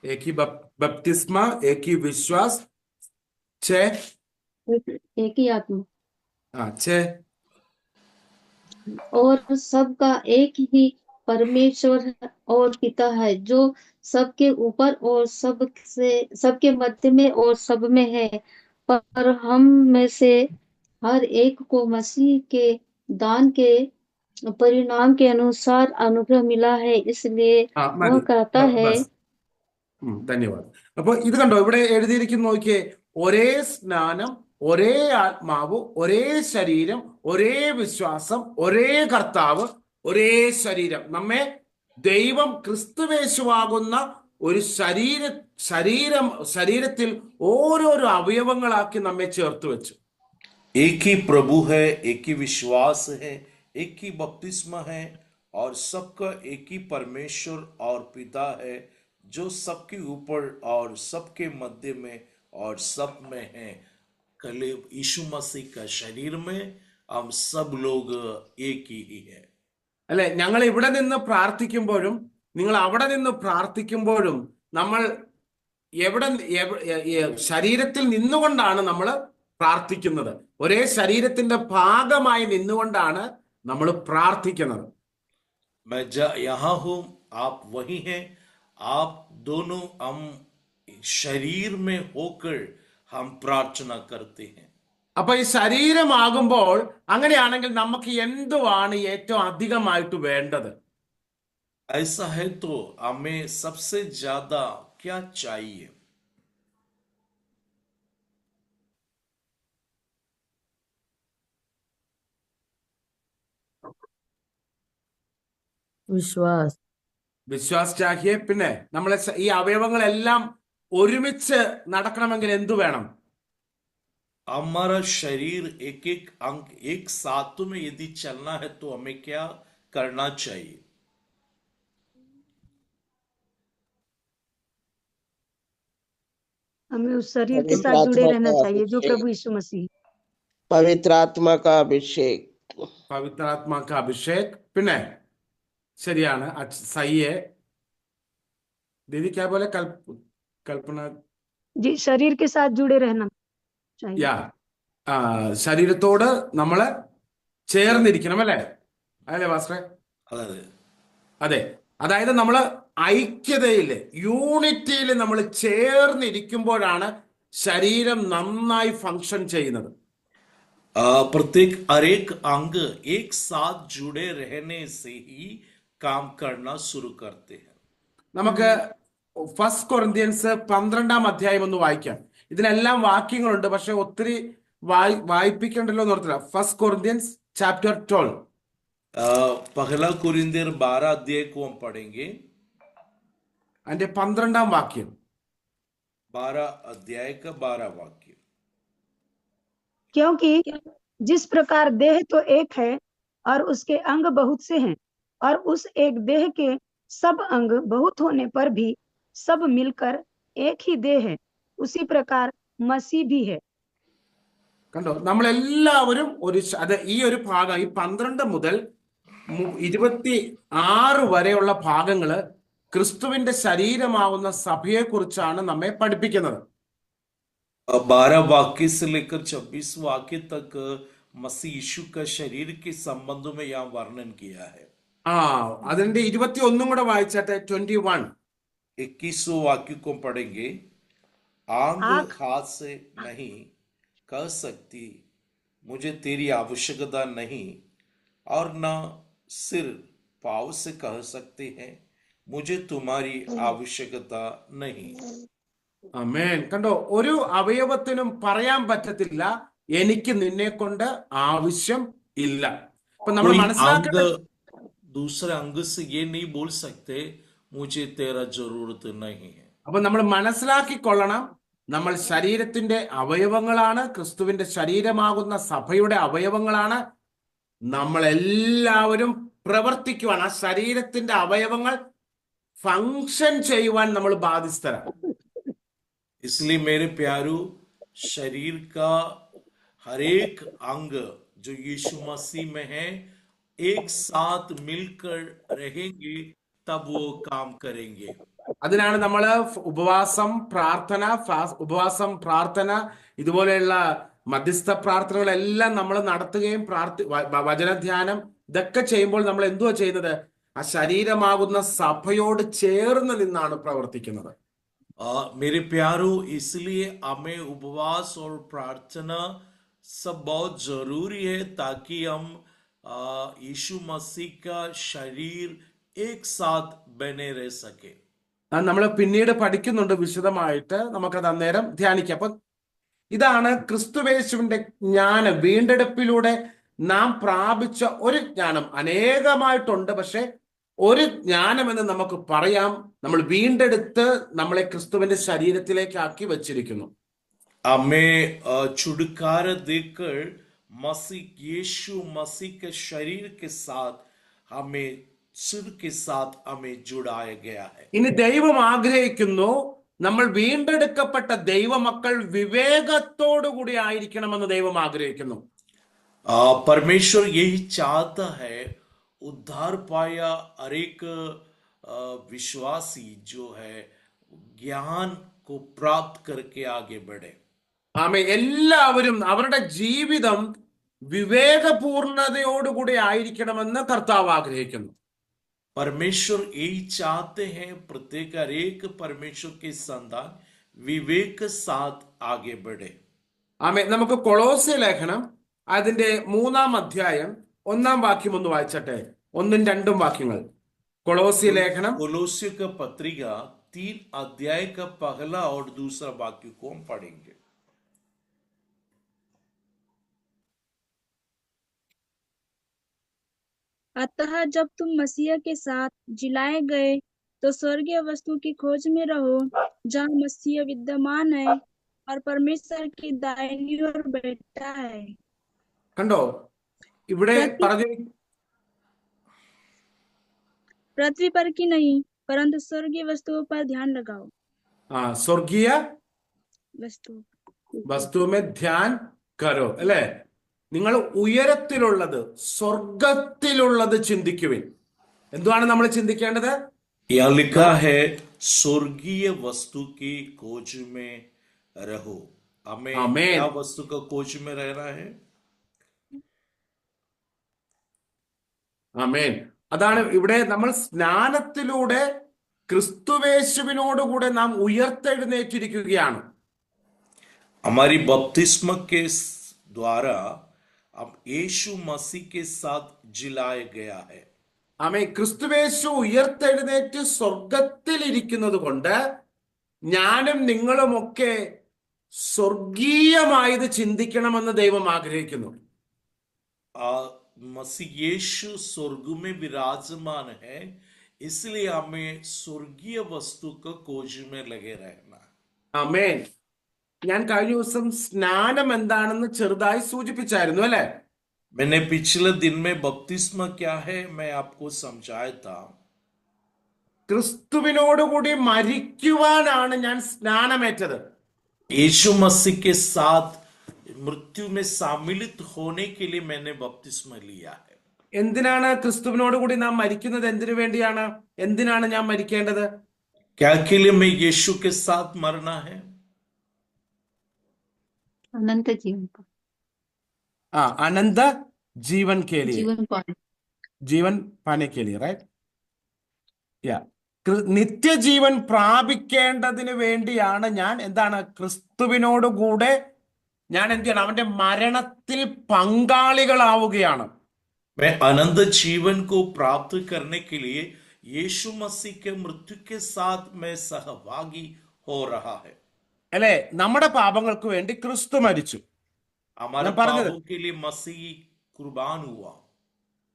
एक ही बपतिस्मा, एक ही विश्वास, 6 एक ही आत्मा 6 और सबका एक ही परमेश्वर और पिता है, जो सबके ऊपर और सबके मध्य में और सब में है, पर हम में से हर एक को मसीह के दान के परिणाम के अनुसार अनुग्रह मिला है, इसलिए वह മതി, कहता है। ബസ്. ധന്യവാദം. അപ്പൊ ഇത് കണ്ടോ, ഇവിടെ എഴുതിയിരിക്കുന്നു നോക്കിയേ, ഒരേ സ്നാനം, ഒരേ ആത്മാവ്, ഒരേ ശരീരം, ഒരേ വിശ്വാസം, ഒരേ കർത്താവ്, ഒരേ ശരീരം. നമ്മെ ദൈവം ക്രിസ്തുവേശുവാകുന്ന ഒരു ശരീരത്തിൽ ഓരോരോ അവയവങ്ങളാക്കി നമ്മെ ചേർത്ത് വെച്ചു. एक ही प्रभु है, एक ही विश्वास है, एक ही बपतिस्मा है, और सबका एक ही परमेश्वर और पिता है, जो सबके ऊपर और सबके मध्य में और सब में है। कल यीशु मसीह का शरीर में हम सब लोग एक ही है। അല്ലെ, ഞങ്ങൾ ഇവിടെ നിന്ന് പ്രാർത്ഥിക്കുമ്പോഴും നിങ്ങൾ അവിടെ നിന്ന് പ്രാർത്ഥിക്കുമ്പോഴും നമ്മൾ ശരീരത്തിൽ നിന്നുകൊണ്ടാണ് നമ്മൾ പ്രാർത്ഥിക്കുന്നത്. ഒരേ ശരീരത്തിന്റെ ഭാഗമായി നിന്നുകൊണ്ടാണ് നമ്മൾ പ്രാർത്ഥിക്കുന്നത്. मैं यहाँ हूँ, आप वही हैं, आप दोनों हम शरीर में होकर हम प्रार्थना करते हैं। അപ്പൊ ഈ ശരീരമാകുമ്പോൾ അങ്ങനെയാണെങ്കിൽ നമുക്ക് എന്തുവാണ് ഏറ്റവും അധികമായിട്ട് വേണ്ടത്? ऐसा है तो हमें सबसे ज्यादा क्या चाहिए? വിശ്വാസ് വിശ്വാസ് ചാഹിയെ. പിന്നെ നമ്മളെ ഈ അവയവങ്ങളെല്ലാം ഒരുമിച്ച് നടക്കണമെങ്കിൽ എന്തു വേണം? हमारा शरीर एक एक अंग एक साथ में यदि चलना है तो हमें क्या करना चाहिए? हमें उस शरीर के साथ जुड़े रहना चाहिए जो प्रभु यीशु मसीह। पवित्र आत्मा का अभिषेक, പവിത്രാത്മാ കാ അഭിഷേക്. പിന്നെ ശരിയാണ്, സഹിയെ. ദീദി ക്യാ പോലെ? കൽപ്പന जी, शरीर के साथ जुड़े रहना चाहिए। യാ ശരീരത്തോട് നമ്മള് ചേർന്നിരിക്കണം, അല്ലേ? അല്ലേ പാസ്റ്ററെ? അതെ. അതായത് നമ്മള് ഐക്യതയില്, യൂണിറ്റിയിൽ നമ്മൾ ചേർന്നിരിക്കുമ്പോഴാണ് ശരീരം നന്നായി ഫങ്ഷൻ ചെയ്യുന്നത്. प्रत्येक हर एक अंग एक साथ जुड़े रहने से ही काम करना शुरू करते हैं। നമുക്ക് 1 കൊറിന്ത്യൻസ് 12-ാം അധ്യായം ഒന്ന് വായിക്കാം. ഇതിനെല്ലാം വാക്യങ്ങളുണ്ട്, പക്ഷെ ഒത്തിരി വായിപ്പിക്കണ്ടല്ലോ എന്ന് ഓർത്തില്ല. 1 കൊറിന്ത്യൻസ് ചാപ്റ്റർ 12. पहला कुरिन्थियर 12 अध्याय को हम पढ़ेंगे। അതിന്റെ 12-ാം വാക്യം. 12 अध्याय का 12 वाक्य। क्योंकि जिस प्रकार देह तो एक है और उसके अंग बहुत से हैं, और उस एक देह के सब अंग बहुत होने पर भी सब मिलकर एक ही देह है, उसी प्रकार मसीह भी है। കണ്ടോ, നമ്മളെല്ലാവരും ഈ ഒരു ഭാഗം, ഈ 12 മുതൽ 26 വരെയുള്ള ഭാഗങ്ങള് ക്രിസ്തുവിന്റെ ശരീരമാവുന്ന സഭയെ കുറിച്ചാണ് നമ്മെ പഠിപ്പിക്കുന്നത്. 12 वाक्य से लेकर 26 वाक्य तक मसीह यीशु का शरीर के संबंध में यहाँ वर्णन किया है। അതിന്റെ 21 കൂടെ വായിച്ചാട്ടെ. 21. 21 वाक्य को पढ़ेंगे। आंख आँख हाथ से नहीं कह सकती मुझे तेरी आवश्यकता नहीं, और न सिर पाँव से कह सकते हैं मुझे तुम्हारी आवश्यकता नहीं। ആമേൻ. കണ്ടോ, ഒരു അവയവത്തിനും പറയാൻ പറ്റത്തില്ല എനിക്ക് നിന്നെ കൊണ്ട് ആവശ്യം ഇല്ല. അപ്പൊ നമ്മൾ कोई अंग മനസ്സിലാക്കേണ്ടത്, दूसरे अंग से ये नहीं बोल सकते मुझे तेरा जरूरत नहीं है। അപ്പൊ നമ്മൾ മനസ്സിലാക്കിക്കൊള്ളണം, നമ്മൾ ശരീരത്തിന്റെ അവയവങ്ങളാണ്, ക്രിസ്തുവിന്റെ ശരീരമാകുന്ന സഭയുടെ അവയവങ്ങളാണ്. നമ്മൾ എല്ലാവരും പ്രവർത്തിക്കുവാൻ, ആ ശരീരത്തിന്റെ അവയവങ്ങൾ ഫങ്ഷൻ ചെയ്യുവാൻ നമ്മൾ ബാധ്യസ്ഥരാണ്. इसलिए मेरे प्यारो, शरीर का हर एक अंग जो यीशु मसीह में है एक साथ मिलकर रहेंगे तब वो काम करेंगे। അതിനാണ് നമ്മൾ ഉപവാസം പ്രാർത്ഥന ഇതുപോലെയുള്ള മധ്യസ്ഥ പ്രാർത്ഥനകളെല്ലാം നമ്മൾ നടത്തുകയും വചനധ്യാനം ഇതൊക്കെ ചെയ്യുമ്പോൾ നമ്മൾ എന്തുവാ ചെയ്യുന്നത്? ആ ശരീരമാകുന്ന സഭയോട് ചേർന്ന് നിന്നാണ് പ്രവർത്തിക്കുന്നത്. मेरे प्यारो, इसलिए हमें उपवास और प्रार्थना सब बहुत जरूरी है ताकि हम यीशु मसीह का शरीर एक साथ बने रह सके। നമ്മൾ പിന്നീട് പഠിക്കുന്നുണ്ട് വിശദമായിട്ട്, നമുക്കത് അന്നേരം ധ്യാനിക്കാം. അപ്പൊ ഇതാണ് ക്രിസ്തുവേശുവിന്റെ ജ്ഞാനം. വീണ്ടെടുപ്പിലൂടെ നാം പ്രാപിച്ച ഒരു ജ്ഞാനം. അനേകമായിട്ടുണ്ട്, പക്ഷെ ഒരു ജ്ഞാനം എന്ന് നമുക്ക് പറയാം. നമ്മൾ വീണ്ടെടുത്ത് നമ്മളെ ക്രിസ്തുവിന്റെ ശരീരത്തിലേക്ക് ആക്കി വച്ചിരിക്കുന്നു. हमें छुटकारा देकर मसीह यीशु मसीह के शरीर के साथ हमें सिर के साथ हमें जुड़ाया गया है। ഇനി ദൈവം ആഗ്രഹിക്കുന്നു നമ്മൾ വീണ്ടെടുക്കപ്പെട്ട ദൈവമക്കൾ വിവേകത്തോടു കൂടി ആയിരിക്കണമെന്ന് ദൈവം ആഗ്രഹിക്കുന്നു. परमेश्वर यही चाहता है उद्धार पाया हर एक विश्वासी जो है ज्ञान को प्राप्त करके आगे बढ़े। എല്ലാവരും അവരുടെ ജീവിതം വിവേകപൂർണതയോടുകൂടി ആയിരിക്കണമെന്ന് കർത്താവ് ആഗ്രഹിക്കുന്നു. परमेश्वर यही चाहते हैं प्रत्येक हर एक परमेश्वर के संतान विवेक के साथ आगे बढ़े। നമുക്ക് കൊളോസ്യ ലേഖനം അതിന്റെ 3-ാം അധ്യായം 1-ാം വാക്യം ഒന്ന് വായിച്ചട്ടെ. 1-2 വാക്യങ്ങൾ. കൊളോസ്യ ലേഖനം कोलोसियों का पत्रिका 3 अध्याय का पहला और दूसरा वाक्य को हम पढ़ेंगे। अतः जब तुम मसीह के साथ जिलाए गए तो स्वर्गीय वस्तु की खोज में रहो जहाँ मसीह विद्यमान है और परमेश्वर की दाहिनी ओर बैठा है। കണ്ടോ, ഇവിടെ പറഞ്ഞു पृथ्वी पर की नहीं परंतु स्वर्गीय वस्तुओं पर ध्यान लगाओ। സ്വർഗീയ वस्तु വസ്തുവെ ധ്യാൻ കരോ, അല്ലെ? നിങ്ങൾ ഉയരത്തിലുള്ളത്, സ്വർഗത്തിലുള്ളത് ചിന്തിക്കുവിൻ. എന്തുവാണ് നമ്മൾ ചിന്തിക്കേണ്ടത്? यहाँ लिखा है स्वर्गीय वस्तु की खोज में रहो। हमें आमीन। क्या वस्तु का खोज में रहना है? ആമേൻ. അതാണ് ഇവിടെ നമ്മൾ സ്നാനത്തിലൂടെ ക്രിസ്തുവേശുവിനോടുകൂടെ നാം ഉയർത്തെഴുന്നേറ്റിരിക്കുകയാണ്. हमारी बपतिस्म के द्वारा अब यीशु मसीह के साथ जिलाया गया है। ആമേൻ. ക്രിസ്തുവേശു ഉയർത്തെഴുന്നേറ്റ് സ്വർഗത്തിലിരിക്കുന്നത് കൊണ്ട് ഞാനും നിങ്ങളുമൊക്കെ സ്വർഗീയമായത് ചിന്തിക്കണമെന്ന് ദൈവം ആഗ്രഹിക്കുന്നു. मसीह यीशु स्वर्ग में विराजमान है, इसलिए हमें स्वर्गीय वस्तु का खोज में लगे रहना। ആമേൻ. ഞാൻ കഴിഞ്ഞ ദിവസം സ്നാനം എന്താണെന്ന് ചെറുതായി സൂചിപ്പിച്ചായിരുന്നു, അല്ലെ? मैंने पिछले दिन में बपतिस्म क्या है मैं आपको समझाया था। ക്രിസ്തുവിനോടുകൂടി മരിക്കുവാനാണ് ഞാൻ സ്നാനമേറ്റത്. यीशु मसीह के साथ मृत्यु में सम्मिलित होने के लिए मैंने बपतिस्म लिया है। എന്തിനാണ് ക്രിസ്തുവിനോടുകൂടി നാം മരിക്കുന്നത്? എന്തിനു വേണ്ടിയാണ്? എന്തിനാണ് ഞാൻ മരിക്കേണ്ടത്? क्या के लिए मैं यीशु के साथ मरना है? अनंत जीवन का अनंत जीवन के लिए, जीवन पाने जीवन पाने के लिए, right? Yeah. നിത്യജീവൻ പ്രാപിക്കേണ്ടതിന് വേണ്ടിയാണ് ഞാൻ എന്താണ് ക്രിസ്തുവിനോട് കൂടെ ഞാൻ എന്ത് ചെയ്യണം? അവന്റെ മരണത്തിൽ പങ്കാളികളാവുകയാണ്. मैं अनंत जीवन को प्राप्त करने के लिए यीशु मसीह के मृत्यु के साथ मैं सहभागी हो रहा है। അല്ലെ? നമ്മുടെ പാപങ്ങൾക്ക് വേണ്ടി ക്രിസ്തു മരിച്ചു. हमारे ഞാൻ പറഞ്ഞത് पापों के लिए मसीह कुर्बान हुआ।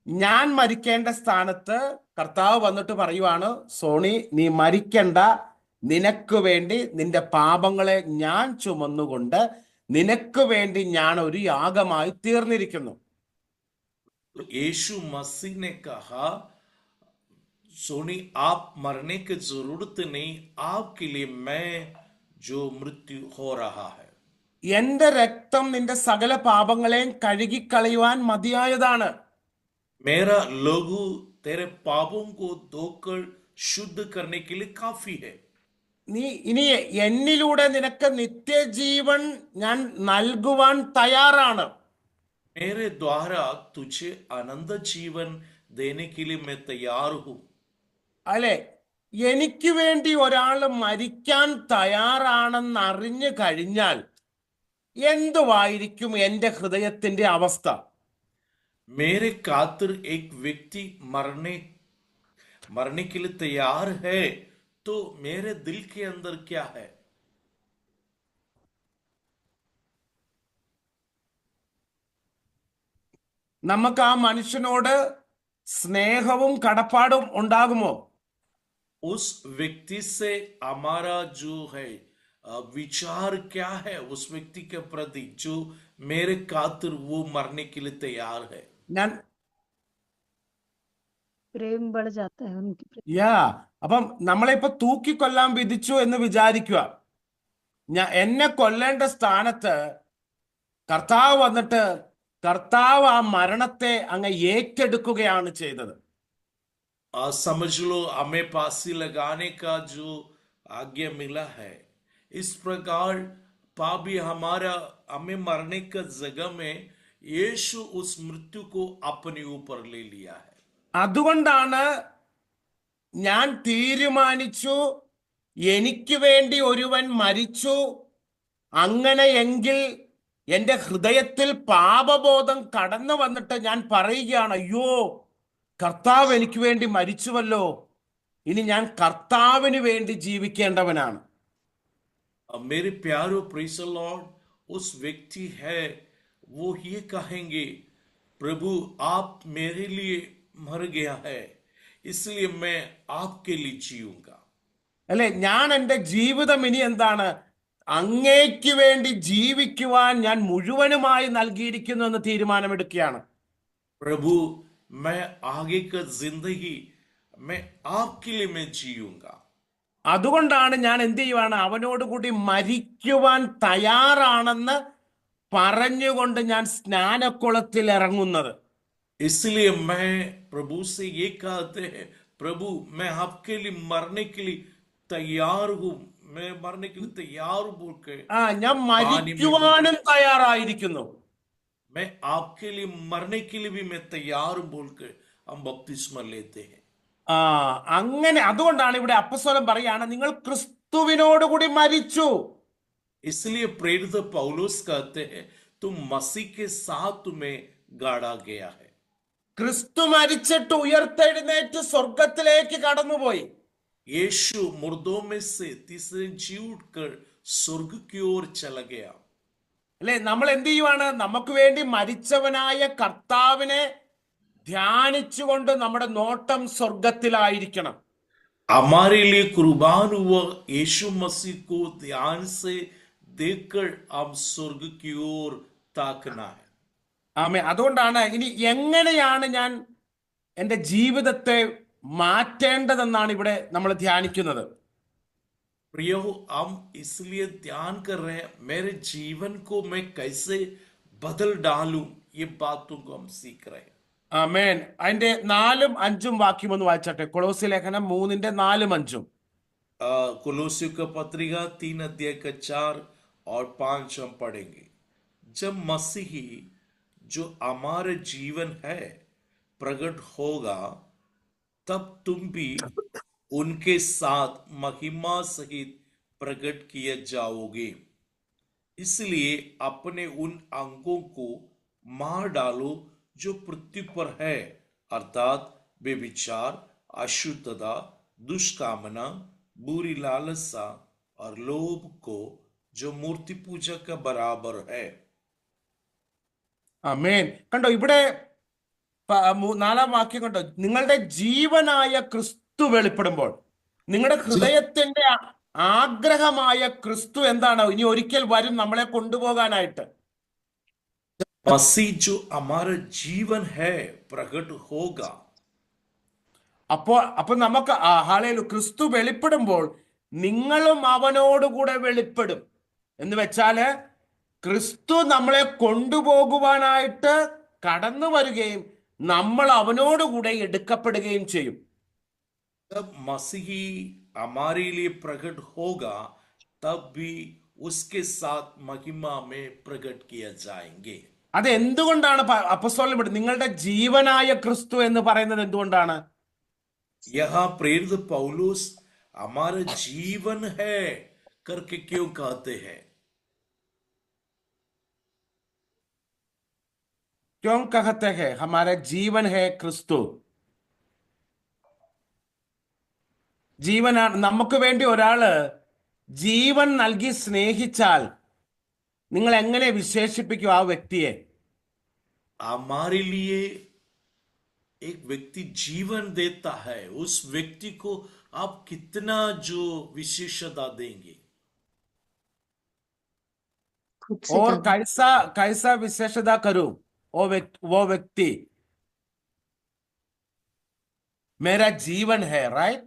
ഞാൻ മരിക്കേണ്ട സ്ഥാനത്ത് കർത്താവ് വന്നിട്ട് പറയുവാണ്, സോണി നീ മരിക്കണ്ട, നിനക്ക് വേണ്ടി നിന്റെ പാപങ്ങളെ ഞാൻ ചുമന്നുകൊണ്ട് നിനക്ക് വേണ്ടി ഞാൻ ഒരു യാഗമായി തീർന്നിരിക്കുന്നു. तो यीशु मसीह ने कहा, सोनी आप मरने की जरूरत नहीं, आपके लिए मैं जो मृत्यु हो रहा है। എന്റെ രക്തം നിന്റെ സകല പാപങ്ങളെയും കഴുകിക്കളയുവാൻ മതിയായതാണ്. मेरा लहू तेरे पापों को धोकर शुद्ध करने के लिए काफी है। നീ ഇനി എന്നിലൂടെ നിനക്ക് നിത്യജീവൻ ഞാൻ നൽകുവാൻ തയ്യാറാണ്. मेरे द्वारा तुझे अनंत जीवन देने के लिए मैं तैयार हूं। അല്ലെ? എനിക്ക് വേണ്ടി ഒരാൾ മരിക്കാൻ തയ്യാറാണെന്ന് അറിഞ്ഞു കഴിഞ്ഞാൽ എന്തുവായിരിക്കും എന്റെ ഹൃദയത്തിന്റെ അവസ്ഥ? मेरे खातिर एक व्यक्ति मरने के लिए तैयार है, तो मेरे दिल के अंदर क्या है? നമുക്ക് ആ മനുഷ്യനോട് സ്നേഹവും കടപ്പാടും ഉണ്ടാകുമോ? उस व्यक्ति से हमारा जो है विचार क्या है उस व्यक्ति के प्रति जो मेरे खातिर वो मरने के लिए तैयार है? ഞാൻ प्रेम बढ़ जाता है उनके प्रति। അപ്പം നമ്മളെ ഇപ്പൊ തൂക്കിക്കൊല്ലാൻ വിധിച്ചു എന്ന് വിചാരിക്കുക. എന്നെ കൊല്ലേണ്ട സ്ഥാനത്ത് കർത്താവ് വന്നിട്ട് കർത്താവ് ആ മരണത്തെ അങ്ങ് ഏറ്റെടുക്കുകയാണ് ചെയ്തത്. समझ लो, हमें फांसी लगाने का जो आज्ञा मिला है, इस प्रकार पापी हमें मरने का जगह में यीशु उस मृत्यु को अपने ऊपर ले लिया है। അതുകൊണ്ടാണ് ഞാൻ തീരുമാനിച്ചു, എനിക്ക് വേണ്ടി ഒരുവൻ മരിച്ചു, അങ്ങനെയെങ്കിൽ എന്റെ ഹൃദയത്തിൽ പാപബോധം കടന്നു വന്നിട്ട് ഞാൻ പറയുകയാണ്, അയ്യോ കർത്താവ് എനിക്ക് വേണ്ടി മരിച്ചുവല്ലോ, ഇനി ഞാൻ കർത്താവിന് വേണ്ടി ജീവിക്കേണ്ടവനാണ്. मेरे प्यारो प्रेज द लॉर्ड, उस व्यक्ति है वो ये कहेंगे, प्रभु आप मेरे लिए मर गया है, इसलिए मैं आपके लिए जीऊंगा। അല്ലെ? ഞാൻ എൻ്റെ ജീവിതം ഇനി എന്താണ്? അങ്ങേക്ക് വേണ്ടി ജീവിക്കുവാൻ ഞാൻ മുഴുവനുമായി നൽകിയിരിക്കുന്നു എന്ന് തീരുമാനമെടുക്കുകയാണ്. प्रभु मैं आगे का जिंदगी मैं आपके लिए मैं जीऊंगा। അതുകൊണ്ടാണ് ഞാൻ എന്ത് ചെയ്യുവാണ്? അവനോടുകൂടി മരിക്കുവാൻ തയ്യാറാണെന്ന് പറഞ്ഞുകൊണ്ട് ഞാൻ സ്നാനക്കുളത്തിൽ ഇറങ്ങുന്നത്. इसलिए मैं प्रभु से ये कहते हैं, प्रभु मैं आपके लिए मरने के लिए तैयार हूं, मैं मरने के लिए तैयार हूं बोल के ഞാൻ മരിക്കുവാനും തയ്യാറായിരിക്കുന്നു. मैं आपके लिए मरने के लिए भी मैं तैयार हूं बोल के हम बपतिस्मा लेते हैं। അങ്ങനെ അതുകൊണ്ടാണ് ഇവിടെ അപ്പസ്തലൻ പറയാണ്, നിങ്ങൾ ക്രിസ്തുവിനോടുകൂടി മരിച്ചു. इसलिए प्रेरित पौलुस कहते हैं, तुम मसीह के साथ तुम्हें गाड़ा गया है। ക്രിസ്തു മരിച്ചിട്ട് ഉയർത്തെഴുന്നേറ്റ് സ്വർഗത്തിലേക്ക് കടന്നുപോയി. यीशु मुर्दों में से तीसरे जी उठकर स्वर्ग की ओर चला गया। അല്ലെ? നമ്മൾ എന്ത് ചെയ്യുവാണ്? നമുക്ക് വേണ്ടി മരിച്ചവനായ കർത്താവിനെ ധ്യാനിച്ചുകൊണ്ട് നമ്മുടെ നോട്ടം സ്വർഗത്തിലായിരിക്കണം. हमारे लिए कुर्बान हुआ यीशु मसीह को ध्यान से देखकर हम स्वर्ग की ओर ताकना है। ആമേൻ. അതുകൊണ്ടാണ് ഇനി എങ്ങനെയാണ് ഞാൻ എൻ്റെ ജീവിതത്തെ മാറ്റേണ്ടതെന്നാണ് ഇവിടെ നമ്മൾ ധ്യാനിക്കുന്നത്. प्रियो, हम इसलिए ध्यान कर रहे हैं, मेरे जीवन को मैं कैसे बदल डालूं, ये बातों को हम सीख रहे हैं। ആമേൻ. അതിന്റെ 4ഉം 5ഉം വാക്യം ഒന്ന് വായിച്ചട്ടെ. കൊളോസ്യ ലേഖനം 3ന്റെ 4ഉം 5ഉം. कुलोसियों का पत्रिका 3 अध्याय का 4 और 5 हम पढ़ेंगे। जब मसीही जो हमारे जीवन है प्रकट होगा, तब तुम भी उनके साथ महिमा सहित प्रकट किए जाओगे। इसलिए अपने उन अंगों को मार डालो जो पृथ्वी पर है, अर्थात बेविचार, अशुद्धता, दुष्कामना, बुरी लालसा और लोभ को, जो मूर्ति पूजा का बराबर है। ആമേൻ. കണ്ടോ ഇവിടെ 4-ാം വാക്യം കണ്ടോ, നിങ്ങളുടെ ജീവനായ ക്രിസ്തു വെളിപ്പെടുമ്പോൾ നിങ്ങളുടെ ഹൃദയത്തിന്റെ ആഗ്രഹമായ ക്രിസ്തു എന്താണ്? ഇനി ഒരിക്കൽ വരും നമ്മളെ കൊണ്ടുപോകാനായിട്ട്. मसीह जो हमारा जीवन है प्रकट होगा। അപ്പൊ നമുക്ക് ഹല്ലേലൂയ, ക്രിസ്തു വെളിപ്പെടുമ്പോൾ നിങ്ങളും അവനോടുകൂടെ വെളിപ്പെടും. എന്ന് വെച്ചാല് ക്രിസ്തു നമ്മളെ കൊണ്ടുപോകുവാനായിട്ട് കടന്നു വരികയും നമ്മൾ അവനോടുകൂടെ എടുക്കപ്പെടുകയും ചെയ്യും. जब मसीही हमारे लिए प्रकट होगा, तब भी उसके साथ महिमा में प्रकट किया जाएंगे। അത് എന്തുകൊണ്ടാണ് അപ്പോസ്തലൻ നിങ്ങളുടെ ജീവനായ ക്രിസ്തു എന്ന് പറയുന്നത്? എന്തുകൊണ്ടാണ്? यहाँ प्रेरित पौलुस हमारा जीवन है करके क्यों कहते हैं? क्यों कहते हैं हमारा जीवन है ക്രിസ്തു? ജീവനാണ്. നമുക്ക് വേണ്ടി ഒരാള് ജീവൻ നൽകി സ്നേഹിച്ചാൽ നിങ്ങൾ എങ്ങനെ വിശേഷിപ്പിക്കും ആ വ്യക്തിയെ? हमारे लिए एक व्यक्ति जीवन देता है, उस व्यक्ति को आप कितना जो विशेषता देंगे? खुद से और कर कैसा विशेषता करूं? वो व्यक्ति मेरा जीवन है, राइट?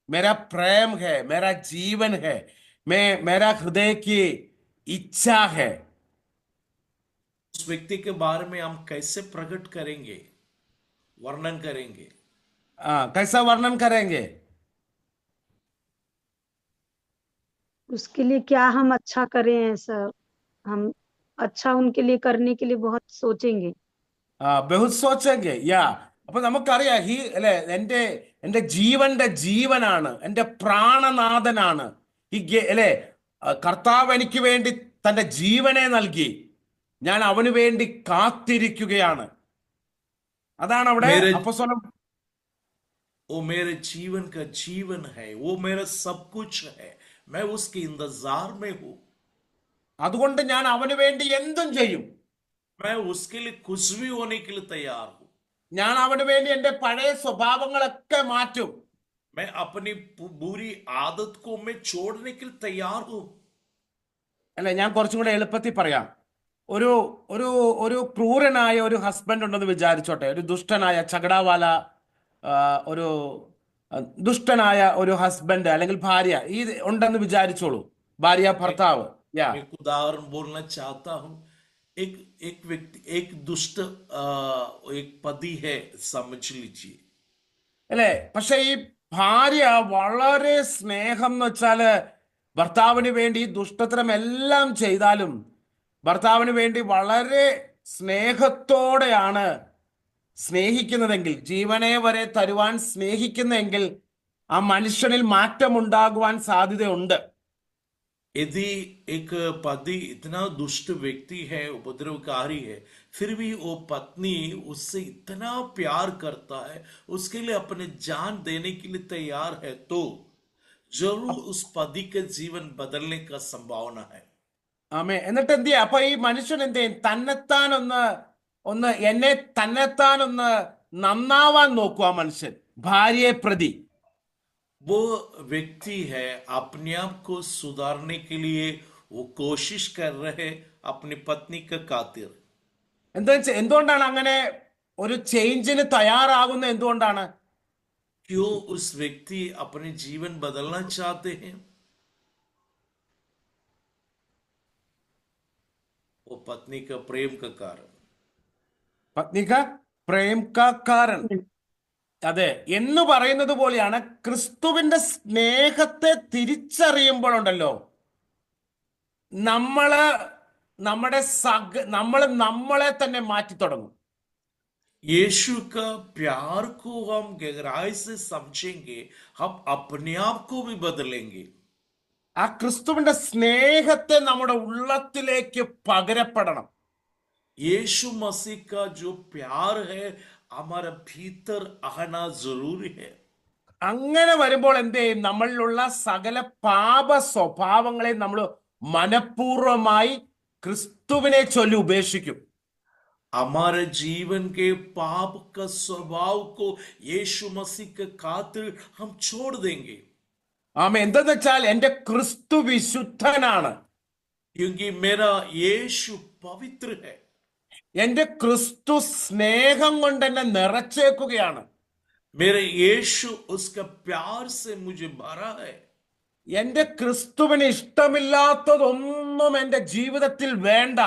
मेरा प्रेम है, मेरा जीवन है, मेरा हृदय की इच्छा है. उस व्यक्ति के बारे में हम कैसे प्रकट करेंगे, वर्णन करेंगे? कैसा वर्णन करेंगे? उसके लिए क्या हम अच्छा करें, ऐसा हम अच्छा उनके लिए करने के लिए बहुत सोचेंगे। ബഹുത് സോച്ചെങ്കെ. യാ, അപ്പൊ നമുക്കറിയാം അല്ലെ, എന്റെ ജീവന്റെ ജീവനാണ്, എന്റെ പ്രാണനാഥനാണ്. അല്ലെ, കർത്താവ് എനിക്ക് വേണ്ടി തന്റെ ജീവനെ നൽകി, ഞാൻ അവന് വേണ്ടി കാത്തിരിക്കുകയാണ്. അതാണ് അവിടെ അപ്പോസ്തലൻ. वो मेरे जीवन का जीवन है, वो मेरा सब कुछ है, मैं उसके इंतजार में हूं। അതുകൊണ്ട് ഞാൻ അവന് വേണ്ടി എന്തും ചെയ്യും. मैं उसके लिए कुछ भी होने के लिए तैयार हूं। ഞാൻ അവന് വേണ്ടി എന്റെ പഴയ സ്വഭാവങ്ങളൊക്കെ മാറ്റും. मैं अपनी बुरी आदत को मैं छोड़ने के लिए तैयार हूं। അല്ലെ, ഞാൻ കുറച്ചും കൂടെ എളുപ്പത്തിൽ പറയാം. ഒരു ഒരു ഒരു ക്രൂരനായ ഒരു ഹസ്ബൻഡ് ഉണ്ടെന്ന് വിചാരിച്ചോട്ടെ, ഒരു ദുഷ്ടനായ ചകടാവാല, ഒരു ദുഷ്ടനായ ഒരു ഹസ്ബൻഡ് അല്ലെങ്കിൽ ഭാര്യ ഈ ഉണ്ടെന്ന് വിചാരിച്ചോളൂ, ഭാര്യ ഭർത്താവ്. एक उदाहरण बोलना चाहता हूं। एक एक व्यक्ति, एक दुष्ट एक पति है, समझ लीजिए। അല്ലെ, പക്ഷെ ഈ ഭാര്യ വളരെ സ്നേഹം എന്ന് വെച്ചാല് ഭർത്താവിന് വേണ്ടി ദുഷ്ടത്തരം എല്ലാം ചെയ്താലും ഭർത്താവിന് വേണ്ടി വളരെ സ്നേഹത്തോടെയാണ് സ്നേഹിക്കുന്നതെങ്കിൽ, ജീവനെ വരെ തരുവാൻ സ്നേഹിക്കുന്നെങ്കിൽ ആ മനുഷ്യനിൽ മാറ്റമുണ്ടാകുവാൻ സാധ്യതയുണ്ട്. यदि एक पति इतना दुष्ट व्यक्ति है, उपद्रवकारी है, फिर भी वो पत्नी उससे इतना प्यार करता है, उसके लिए अपने जान देने के लिए तैयार है, तो जरूर उस पति का जीवन बदलने का संभावना है। ആമേ. എന്നിട്ട് എന്ത് ചെയ്യാം? അപ്പൊ ഈ മനുഷ്യൻ എന്ത് ചെയ്യും? തന്നെത്താനൊന്ന് നന്നാവാൻ നോക്കും ആ മനുഷ്യൻ, ഭാര്യയെ പ്രതി. वो व्यक्ति है अपने आप को सुधारने के लिए वो कोशिश कर रहे अपनी पत्नी का खातिर। എന്തുകൊണ്ടാണ് അങ്ങനെ ഒരു ചേഞ്ചിന് തയ്യാറാകുന്നത്? എന്തുകൊണ്ടാണ്? क्यों उस व्यक्ति अपने जीवन बदलना चाहते हैं? वो पत्नी का प्रेम का कारण। പത്നിക പ്രേം കാ കാരൺ. അതെ, എന്ന് പറയുന്നത് പോലെയാണ് ക്രിസ്തുവിന്റെ സ്നേഹത്തെ തിരിച്ചറിയുമ്പോഴുണ്ടല്ലോ നമ്മളെ തന്നെ മാറ്റി തുടങ്ങും. यीशु का प्यार को हम गहराई से समझेंगे, हम अपने आप को भी बदलेंगे. ആ ക്രിസ്തുവിന്റെ സ്നേഹത്തെ നമ്മുടെ ഉള്ളത്തിലേക്ക് പകരപ്പെടണം. यीशु मसीह का जो प्यार है हमारे भीतर आना जरूरी है. അങ്ങനെ വരുമ്പോൾ എന്ത് ചെയ്യും? നമ്മളിലുള്ള സകല പാപ സ്വഭാവങ്ങളെ നമ്മൾ മനഃപൂർവമായി ക്രിസ്തുവിനെ ചൊല്ലി ഉപേക്ഷിക്കും. हमारे जीवन के पाप का स्वभाव को यीशु मसीह के खातिर हम छोड़ देंगे. എന്തെന്ന് വെച്ചാൽ എന്റെ ക്രിസ്തു വിശുദ്ധനാണ്, क्योंकि मेरा यीशु पवित्र है. എന്റെ ക്രിസ്തു സ്നേഹം കൊണ്ട് എന്നെ നിറച്ചേക്കുകയാണ്, मेरे यीशु उसका प्यार से मुझे भरा है. എന്റെ ക്രിസ്തുവിന് ഇഷ്ടമില്ലാത്തതൊന്നും എന്റെ ജീവിതത്തിൽ വേണ്ട.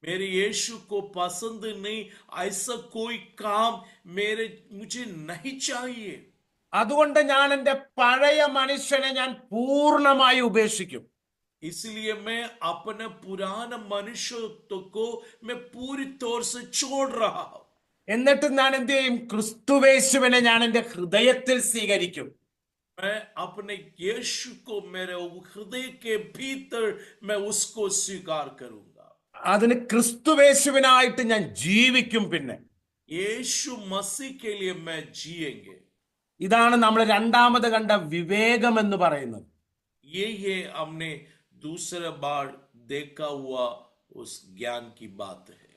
मेरे यीशु को पसंद नहीं, ऐसा कोई काम मुझे नहीं चाहिए. അതുകൊണ്ട് ഞാൻ എന്റെ പഴയ മനുഷ്യനെ ഞാൻ പൂർണ്ണമായി ഉപേക്ഷിക്കും. इसलिए मैं अपने पुराने मनुष्यत्व को मैं पूरी तौर से छोड़ रहा हूं. എന്നിട്ട് ഞാൻ എന്ത് ചെയ്യും? ക്രിസ്തുവേശുവിനെ ഞാൻ എന്റെ ഹൃദയത്തിൽ സ്വീകരിക്കും. मैं अपने यीशु को मेरे हृदय के भीतर मैं उसको स्वीकार करूंगा. അതിന് ക്രിസ്തുവേശുവിനായിട്ട് ഞാൻ ജീവിക്കും. പിന്നെ यीशु मसीह के लिए मैं जिएंगे. ഇതാണ് നമ്മൾ രണ്ടാമത് കണ്ട വിവേകം എന്ന് പറയുന്നത്. ये हमने दूसरा बार देखा हुआ उस ज्ञान की बात है.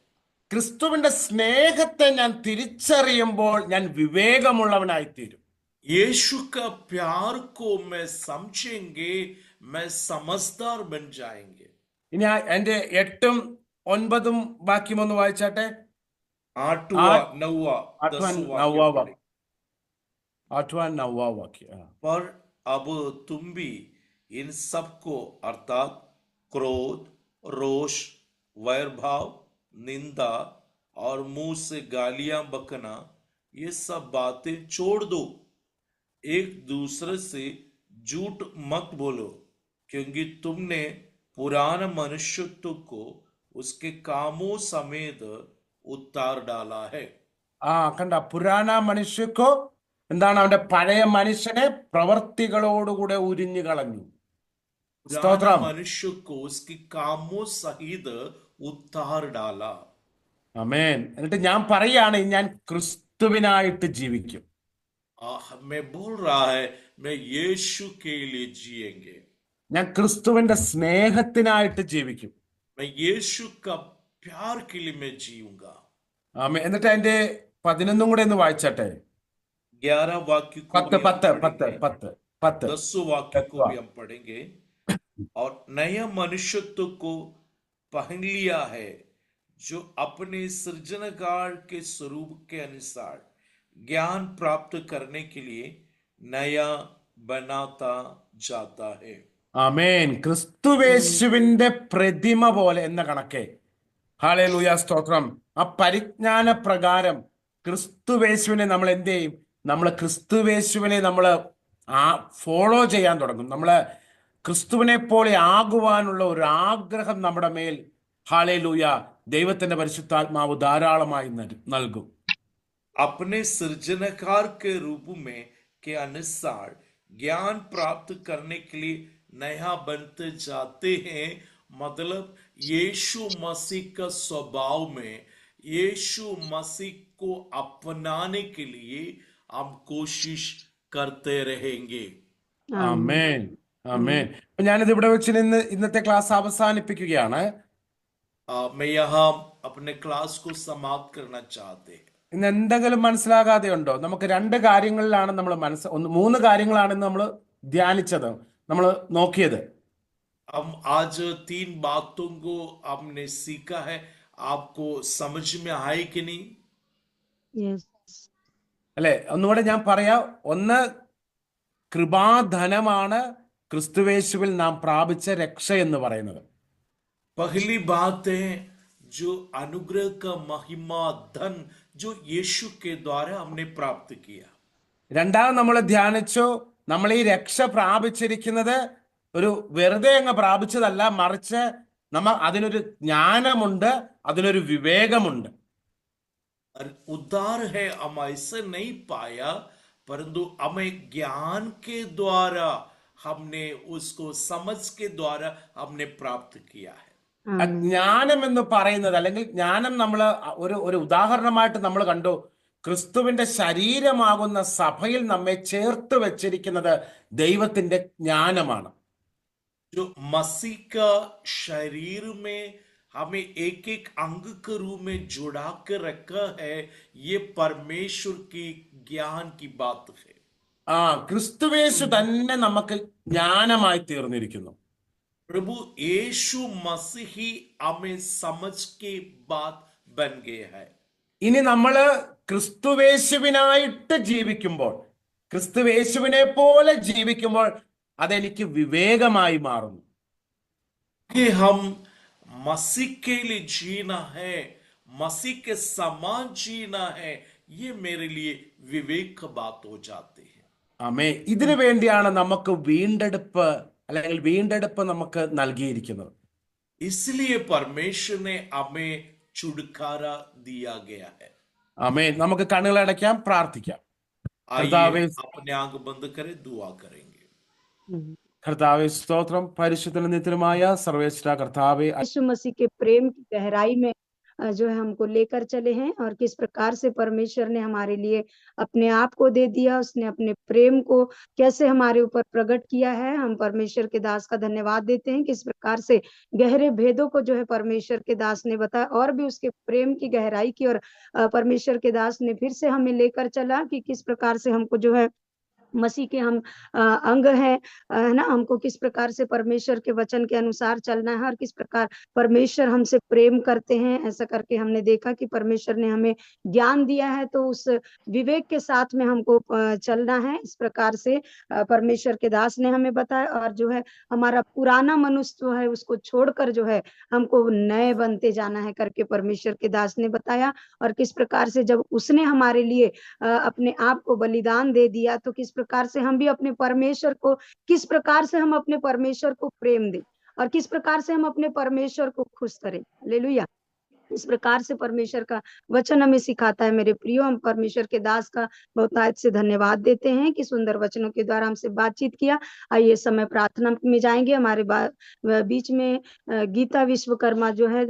ക്രിസ്തുവിന്റെ സ്നേഹത്തെ ഞാൻ തിരിച്ചറിയുമ്പോൾ ഞാൻ വിവേകമുള്ളവനായിത്തീരും. यीशु का प्यार को मैं समझेंगे, मैं समझदार बन जाएंगे. ഇനി എന്റെ 8ഉം 9ഉം വാക്യം ഒന്ന് വായിച്ചാട്ടെ. 8वां 9वां 10वां वाक्य. 8वां 9वां वाक्य. पर अब तुम भी इन सबको अर्थात क्रोध, रोष, वैरभाव, निंदा और मुंह से गालियां बकना, ये सब बातें छोड़ दो. एक दूसरे से झूठ मत बोलो, क्योंकि तुमने पुराने मनुष्यत्व को उसके कामों समेत उतार डाला है. കണ്ട, പുരാണ മനുഷ്യക്കോ എന്താണ്? അവന്റെ പഴയ മനുഷ്യനെ പ്രവർത്തികളോടുകൂടെ ഉരിഞ്ഞു കളഞ്ഞു. पुराने मनुष्य को उसके कामों सहित उतार डाला. ആമേൻ. എന്നിട്ട് ഞാൻ പറയാണ്, ഞാൻ ക്രിസ്തുവിനായിട്ട് ജീവിക്കും. मैं बोल रहा है मैं यीशु के लिए जिएंगे. ഞാൻ ക്രിസ്തുവിന്റെ സ്നേഹത്തിനായിട്ട് ജീവിക്കും. मैं यीशु का प्यार के लिए मैं जीऊंगा. ആമേൻ. എന്നിട്ട് അതിന്റെ 11ഉം കൂടെ ഒന്ന് വായിച്ചാട്ടെ. 11 वाक्य को 10 वाक्य को भी हम पढ़ेंगे. और नया मनुष्यत्व को पहन लिया है, जो अपने सृजनकार के स्वरूप के अनुसार ज्ञान प्राप्त करने के लिए नया बनाता जाता है. ആമേൻ. ക്രിസ്തുവേശുവിന്റെ പ്രതിമ പോലെ എന്ന കണക്കെ, ഹല്ലേലൂയ, സ്തോത്രം. ആ പരിജ്ഞാന പ്രകാരം ക്രിസ്തുവേശുവിനെ നമ്മൾ എന്ത് ചെയ്യും? നമ്മൾ ക്രിസ്തുവേശുവിനെ നമ്മൾ ഫോളോ ചെയ്യാൻ തുടങ്ങും. നമ്മള് ക്രിസ്തുവിനെ പോലെ ആകുവാനുള്ള ഒരു ആഗ്രഹം നമ്മുടെ മേൽ, ഹല്ലേലൂയ, ദൈവത്തിന്റെ പരിശുദ്ധാത്മാവ് ധാരാളമായി നൽകും. अपने सृजनकार के रूप में के अनुसार ज्ञान प्राप्त करने के लिए नया बनते जाते हैं. मतलब यीशु मसीह का स्वभाव में यीशु मसीह को अपनाने के लिए हम कोशिश करते रहेंगे. ആമേൻ, ആമേൻ. അപ്പൊ ഞാനിത് ഇവിടെ വെച്ച് ഇന്നത്തെ ക്ലാസ് അവസാനിപ്പിക്കുകയാണ്. मैं यहाँ अपने क्लास को समाप्त करना चाहते हैं. ഇന്ന് എന്തെങ്കിലും മനസ്സിലാകാതെ ഉണ്ടോ? നമുക്ക് 2 കാര്യങ്ങളിലാണ് നമ്മൾ 3 കാര്യങ്ങളാണ് നമ്മൾ ധ്യാനിച്ചത്, നമ്മൾ നോക്കിയത്. हम आज 3 बातों को हमने सीखा है. आपको समझ में आए कि नहीं? यस. അല്ലെ? ഒന്നുകൂടെ ഞാൻ പറയാം. ഒന്ന്, കൃപാധനമാണ് ക്രിസ്തുവേശുവിൽ നാം പ്രാപിച്ച രക്ഷ എന്ന് പറയുന്നത്. पहली बात है जो अनुग्रह का महिमा धन जो यीशु के द्वारा हमने प्राप्त किया. രണ്ടാമത് നമ്മൾ ധ്യാനിച്ചു, നമ്മൾ ഈ രക്ഷ പ്രാപിച്ചിരിക്കുന്നത് ഒരു വെറുതെ അങ്ങ് പ്രാപിച്ചതല്ല, മറിച്ച് അതിനൊരു ജ്ഞാനമുണ്ട്, അതിനൊരു വിവേകമുണ്ട്. उद्धार है हम ऐसे नहीं पाया, परंतु हमें ज्ञान के द्वारा, हमने उसको समझ के द्वारा हमने प्राप्त किया है. ജ്ഞാനം എന്ന് പറയുന്നത്, അല്ലെങ്കിൽ ജ്ഞാനം നമ്മൾ ഒരു ഉദാഹരണമായിട്ട് നമ്മൾ കണ്ടു. ക്രിസ്തുവിന്റെ ശരീരമാകുന്ന സഭയിൽ നമ്മെ ചേർത്ത് വെച്ചിരിക്കുന്നത് ദൈവത്തിന്റെ ജ്ഞാനമാണ്. जो मसीह का शरीर में हमें एक एक अंग के रूप में जुड़ा के रखा है, ये परमेश्वर की ज्ञान की बात है. ക്രിസ്തുവേശു തന്നെ നമുക്ക് ജ്ഞാനമായി തീർന്നിരിക്കുന്നു. प्रभु यीशु मसीह ही हमें समझ के बात बन गए है. ഇനി നമ്മള് ക്രിസ്തുവേശുവിനായിട്ട് ജീവിക്കുമ്പോൾ, ക്രിസ്തുവേശുവിനെ പോലെ ജീവിക്കുമ്പോൾ അതെനിക്ക് വിവേകമായി മാറുന്നു. कि हम मसीह के लिए जीना है, मसीह के समान जीना है, ये मेरे लिए विवेक की बात हो जाती है. ആമേ. ഇതിനു വേണ്ടിയാണ് നമുക്ക് വീണ്ടെടുപ്പ്, അല്ലെങ്കിൽ വീണ്ടെടുപ്പ് നമുക്ക് നൽകിയിരിക്കുന്നത്. इसलिए परमेश्वर ने हमें छुटकारा दिया गया है. ആമേ. നമുക്ക് കണ്ണുകളടയ്ക്കാം, പ്രാർത്ഥിക്കാം. आइए अपने आंख बंद करें, दुआ करेंगे. കർത്താവേ സ്തോത്രം. പരിശുദ്ധ നിത്യമായ സർവേശ്വര കർത്താവേ, यीशु मसीह के प्रेम की गहराई में जो है हमको लेकर चले हैं, और किस प्रकार से परमेश्वर ने हमारे लिए अपने आप को दे दिया, उसने अपने प्रेम को कैसे हमारे ऊपर प्रकट किया है. हम परमेश्वर के दास का धन्यवाद देते हैं. किस प्रकार से गहरे भेदों को जो है परमेश्वर के दास ने बताया, और भी उसके प्रेम की गहराई की ओर परमेश्वर के दास ने फिर से हमें लेकर चला, कि किस प्रकार से हमको जो है मसीह के हम अंग है ना, हमको किस प्रकार से परमेश्वर के वचन के अनुसार चलना है, और किस प्रकार परमेश्वर हमसे प्रेम करते हैं. ऐसा करके हमने देखा कि परमेश्वर ने हमें ज्ञान दिया है, तो उस विवेक के साथ में हमको चलना है. इस प्रकार से परमेश्वर के दास ने हमें बताया, और जो है हमारा पुराना मनुष्य जो है उसको छोड़कर जो है हमको नए बनते जाना है करके परमेश्वर के दास ने बताया. और किस प्रकार से जब उसने हमारे लिए अपने आप को बलिदान दे दिया, तो किस प्रकार से हम भी अपने परमेश्वर को, किस प्रकार से हम अपने परमेश्वर को प्रेम दें, और किस प्रकार से हम अपने परमेश्वर को खुश करें. हालेलुया. इस प्रकार से परमेश्वर का वचन हमें सिखाता है. मेरे प्रियो, हम परमेश्वर के दास का बहुतायत से धन्यवाद देते हैं कि सुंदर वचनों के द्वारा हमसे बातचीत किया. आइए समय प्रार्थना में जाएंगे. हमारे बीच में गीता विश्वकर्मा जो है